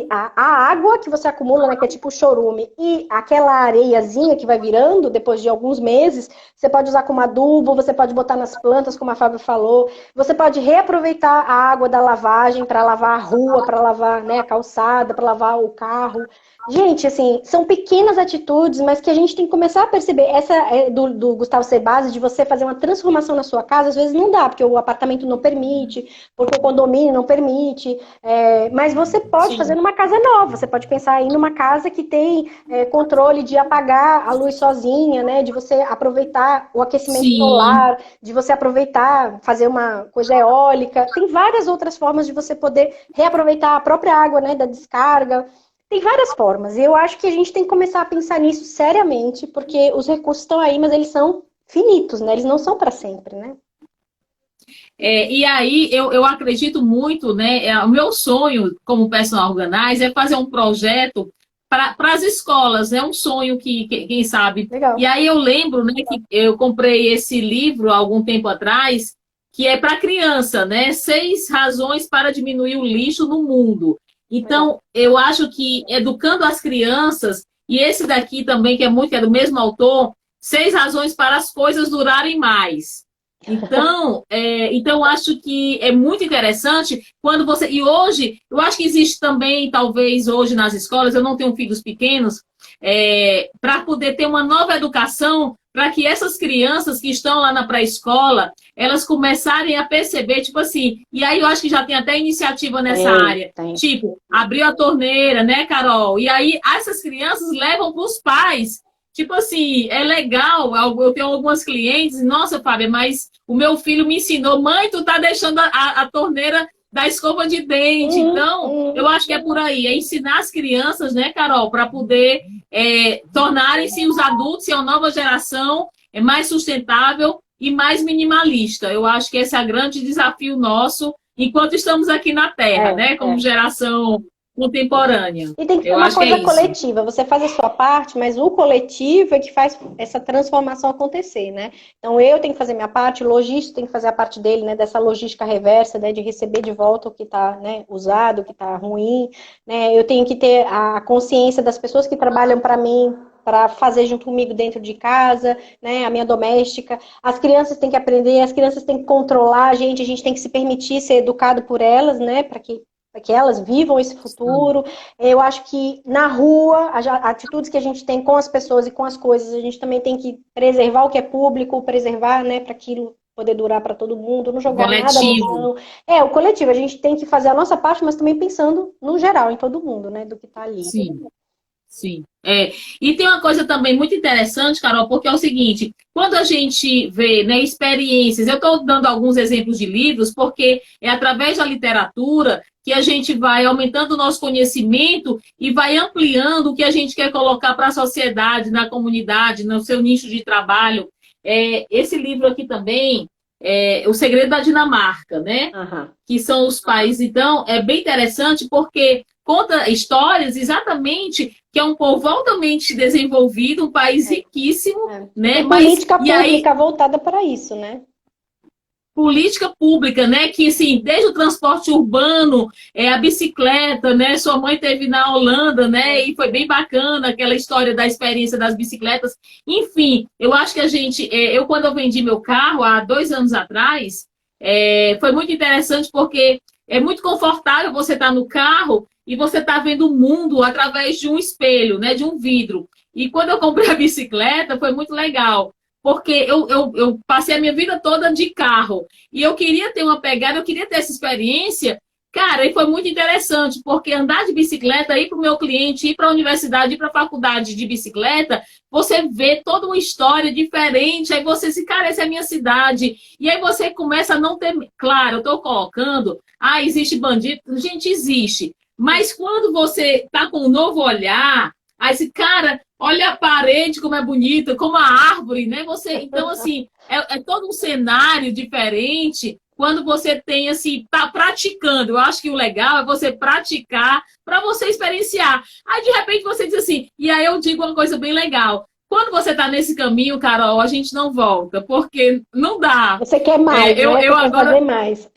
a água que você acumula, né? Que é tipo chorume, e aquela areiazinha que vai virando depois de alguns meses, você pode usar como adubo, você pode botar nas plantas, como a Fábio falou. Você pode reaproveitar a água da lavagem para lavar a rua, para lavar, né, a calçada, para lavar o carro. Gente, assim, são pequenas atitudes, mas que a gente tem que começar a perceber. Essa é do Gustavo Cerbasi, de você fazer uma transformação na sua casa, às vezes não dá, porque o apartamento não permite, porque o condomínio não permite. Mas você pode fazer sim, numa casa nova, você pode pensar em numa casa que tem controle de apagar a luz sozinha, né? De você aproveitar o aquecimento sim. solar, de você aproveitar, fazer uma coisa eólica. Tem várias outras formas de você poder reaproveitar a própria água, né, da descarga. Tem várias formas. E eu acho que a gente tem que começar a pensar nisso seriamente, porque os recursos estão aí, mas eles são finitos, né? Eles não são para sempre, né? E aí eu acredito muito, né? O meu sonho como personal organizer é fazer um projeto para as escolas, é um sonho quem sabe. E Legal. aí eu lembro, né, que eu comprei esse livro há algum tempo atrás, que é para criança, né? 6 razões para diminuir o lixo no mundo. Legal. Então, eu acho que educando as crianças, e esse daqui também, que é do mesmo autor, 6 razões para as coisas durarem mais. Então, acho que é muito interessante quando você. E hoje, eu acho que existe também, talvez hoje nas escolas, eu não tenho filhos pequenos, para poder ter uma nova educação, para que essas crianças que estão lá na pré-escola, elas começarem a perceber, tipo assim, e aí eu acho que já tem até iniciativa nessa área, Tem. tipo, abriu a torneira, né, Carol? E aí essas crianças levam para os pais. Tipo assim, é legal. Eu tenho algumas clientes, nossa, Fábio, mas o meu filho me ensinou, mãe, tu tá deixando a torneira da escova de dente. Então, eu acho que é por aí, é ensinar as crianças, né, Carol, para poder tornarem-se os adultos e a nova geração mais sustentável e mais minimalista. Eu acho que esse é o grande desafio nosso enquanto estamos aqui na Terra, né, como É. geração contemporânea. E tem que ser Eu uma acho que é coisa isso. coletiva. Você faz a sua parte, mas o coletivo é que faz essa transformação acontecer, né? Então eu tenho que fazer minha parte, o lojista tem que fazer a parte dele, né? Dessa logística reversa, né? De receber de volta o que está, né, usado, o que está ruim, né? Eu tenho que ter a consciência das pessoas que trabalham para mim, para fazer junto comigo dentro de casa, né? A minha doméstica. As crianças têm que aprender, as crianças têm que controlar a gente tem que se permitir ser educado por elas, né? Para que elas vivam esse futuro. Eu acho que na rua, as atitudes que a gente tem com as pessoas e com as coisas, a gente também tem que preservar o que é público, preservar, né, para aquilo poder durar para todo mundo, não jogar nada no Coletivo. chão. O coletivo, a gente tem que fazer a nossa parte, mas também pensando no geral, em todo mundo, né, do que está ali. Sim. Sim. E tem uma coisa também muito interessante, Carol, porque é o seguinte, quando a gente vê, né, experiências, eu estou dando alguns exemplos de livros, porque é através da literatura que a gente vai aumentando o nosso conhecimento e vai ampliando o que a gente quer colocar para a sociedade, na comunidade, no seu nicho de trabalho. Esse livro aqui também, O Segredo da Dinamarca, né? Aham. Que são os países. Então, é bem interessante porque conta histórias exatamente que é um povo altamente desenvolvido, um país riquíssimo, né? Tem Mas, política e aí, pública voltada para isso, né? política pública, né? Que assim, desde o transporte urbano, a bicicleta, né? Sua mãe teve na Holanda, né? E foi bem bacana aquela história da experiência das bicicletas. Enfim, eu acho que a gente, eu quando eu vendi meu carro há 2 anos atrás, foi muito interessante porque é muito confortável você estar no carro e você estar vendo o mundo através de um espelho, né? De um vidro. E quando eu comprei a bicicleta, foi muito legal porque eu passei a minha vida toda de carro e eu queria ter uma pegada, eu queria ter essa experiência, cara, e foi muito interessante, porque andar de bicicleta, ir para o meu cliente, ir para a universidade, ir para a faculdade de bicicleta, você vê toda uma história diferente, aí você se, cara, essa é a minha cidade, e aí você começa a não ter, claro, eu estou colocando, existe bandido, gente, existe, mas quando você está com um novo olhar, aí esse cara, olha a parede como é bonita, como a árvore, né? Então, assim, é todo um cenário diferente quando você tem, assim, tá praticando. Eu acho que o legal é você praticar para você experienciar. Aí, de repente, você diz assim, e aí eu digo uma coisa bem legal. Quando você está nesse caminho, Carol, a gente não volta, porque não dá. Você quer mais, né? Você Eu quer agora. fazer mais.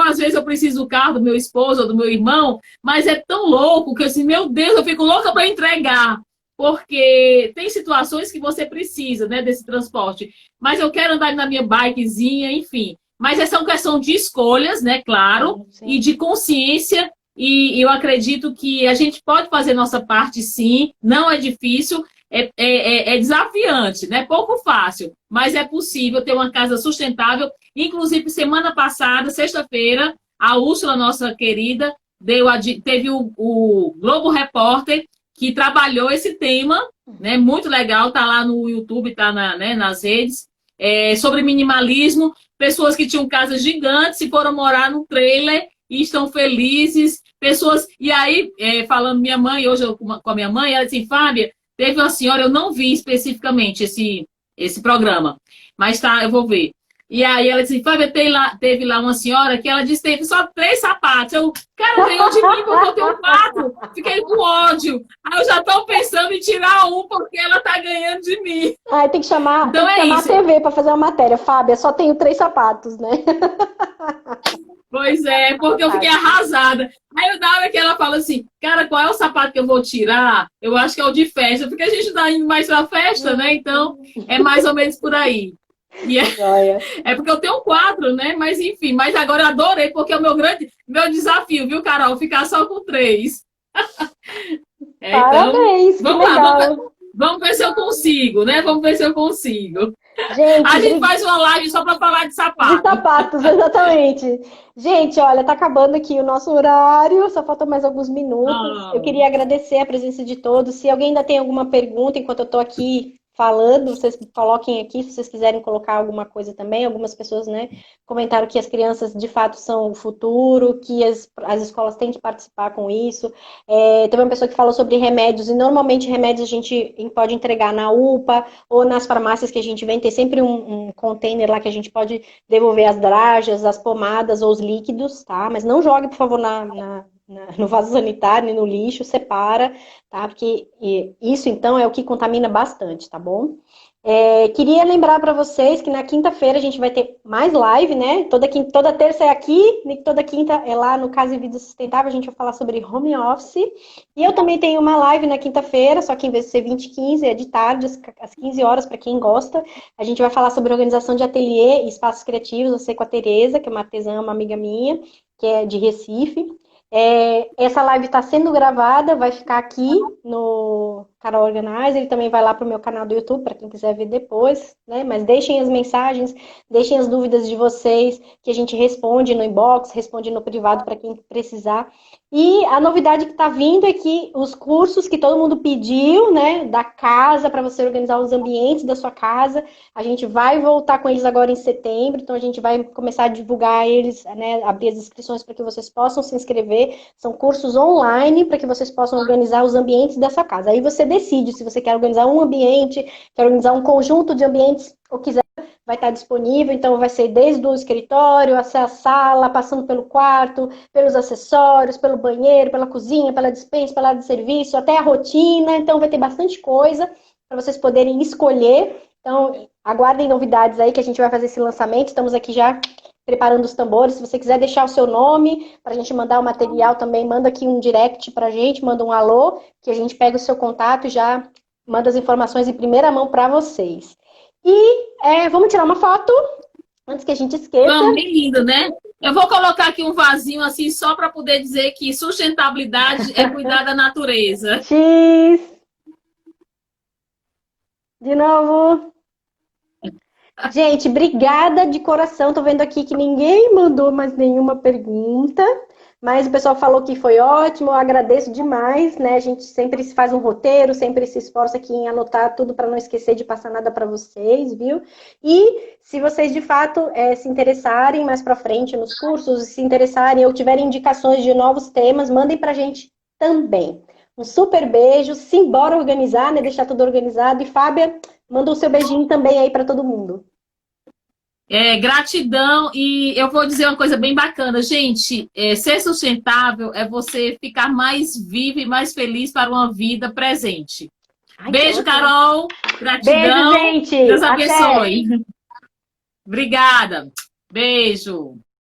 Às vezes eu preciso do carro do meu esposo ou do meu irmão, mas é tão louco que assim, meu Deus, eu fico louca para entregar, porque tem situações que você precisa, né, desse transporte. Mas eu quero andar na minha bikezinha, enfim. Mas essa é uma questão de escolhas, né, claro, Sim. e de consciência. E eu acredito que a gente pode fazer nossa parte, sim. Não é difícil, é desafiante, né? Pouco fácil, mas é possível ter uma casa sustentável. Inclusive, semana passada, sexta-feira, a Úrsula, nossa querida, teve o Globo Repórter, que trabalhou esse tema, né? Muito legal, tá lá no YouTube, tá nas redes, sobre minimalismo. Pessoas que tinham casas gigantes e foram morar num trailer e estão felizes. Pessoas. E aí, falando minha mãe, hoje eu com a minha mãe, ela disse assim, Fábia, teve uma senhora, eu não vi especificamente esse programa, mas tá, eu vou ver. E aí ela disse, Fábia, teve lá uma senhora que ela disse que teve só 3 sapatos. Cara, ganhou de mim porque eu tenho 4. Fiquei com ódio. Aí eu já estou pensando em tirar um porque ela tá ganhando de mim. Tem que chamar, então tem que chamar a TV para fazer uma matéria. Fábia, só tenho 3 sapatos, né? Pois é, porque eu fiquei arrasada. Aí na hora que ela fala assim, cara, qual é o sapato que eu vou tirar? Eu acho que é o de festa, porque a gente tá indo mais pra festa, né? Então, é mais ou menos por aí. E é porque eu tenho 4, né? Mas enfim, mas agora eu adorei, porque é o meu desafio, viu, Carol? Ficar só com 3. Parabéns, então, vamos lá, vamos ver se eu consigo, né? Vamos ver se eu consigo. Gente, a gente faz uma live só para falar de sapato. De sapatos, exatamente. Gente, olha, tá acabando aqui o nosso horário, só faltam mais alguns minutos. Eu queria agradecer a presença de todos. Se alguém ainda tem alguma pergunta enquanto eu tô aqui falando, vocês coloquem aqui, se vocês quiserem colocar alguma coisa também. Algumas pessoas, né, comentaram que as crianças de fato são o futuro, que as escolas têm que participar com isso. Teve uma pessoa que falou sobre remédios, e normalmente remédios a gente pode entregar na UPA ou nas farmácias que a gente vem, tem sempre um container lá que a gente pode devolver as dragas, as pomadas ou os líquidos, tá? Mas não jogue, por favor, no vaso sanitário, nem no lixo, separa, tá? Porque isso, então, é o que contamina bastante, tá bom? Queria lembrar para vocês que na quinta-feira a gente vai ter mais live, né? Toda terça é aqui, e toda quinta é lá no Casa e Vida Sustentável, a gente vai falar sobre home office. E eu também tenho uma live na quinta-feira, só que em vez de ser 20h15, é de tarde, às 15 horas, para quem gosta. A gente vai falar sobre organização de ateliê e espaços criativos, você com a Tereza, que é uma artesã, uma amiga minha, que é de Recife. Essa live está sendo gravada, vai ficar aqui no Carol Organizer, e também vai lá para o meu canal do YouTube, para quem quiser ver depois, né? Mas deixem as mensagens, deixem as dúvidas de vocês, que a gente responde no inbox, responde no privado para quem precisar. E a novidade que está vindo é que os cursos que todo mundo pediu, né, da casa, para você organizar os ambientes da sua casa, a gente vai voltar com eles agora em setembro, então a gente vai começar a divulgar eles, né, abrir as inscrições para que vocês possam se inscrever. São cursos online para que vocês possam organizar os ambientes dessa casa. Aí você decide se você quer organizar um ambiente, quer organizar um conjunto de ambientes, ou quiser, vai estar disponível. Então, vai ser desde o escritório, até a sala, passando pelo quarto, pelos acessórios, pelo banheiro, pela cozinha, pela despensa, pela área de serviço, até a rotina. Então, vai ter bastante coisa para vocês poderem escolher. Então, aguardem novidades aí que a gente vai fazer esse lançamento. Estamos aqui já preparando os tambores. Se você quiser deixar o seu nome para a gente mandar o material também, manda aqui um direct para a gente, manda um alô, que a gente pega o seu contato e já manda as informações em primeira mão para vocês. E vamos tirar uma foto, antes que a gente esqueça. Vamos, bem lindo, né? Eu vou colocar aqui um vasinho assim, só para poder dizer que sustentabilidade é cuidar da natureza. X. De novo. Gente, obrigada de coração. Tô vendo aqui que ninguém mandou mais nenhuma pergunta, mas o pessoal falou que foi ótimo. Eu agradeço demais, né? A gente sempre faz um roteiro, sempre se esforça aqui em anotar tudo para não esquecer de passar nada para vocês, viu? E se vocês de fato se interessarem mais para frente nos cursos, se interessarem ou tiverem indicações de novos temas, mandem pra gente também. Um super beijo, simbora organizar, né? Deixar tudo organizado. E Fábia, manda o seu beijinho também aí para todo mundo. Gratidão, e eu vou dizer uma coisa bem bacana, gente, ser sustentável é você ficar mais vivo e mais feliz para uma vida presente. Ai, Beijo, Carol, gratidão, beijo, gente. Deus Até. abençoe. Obrigada, beijo.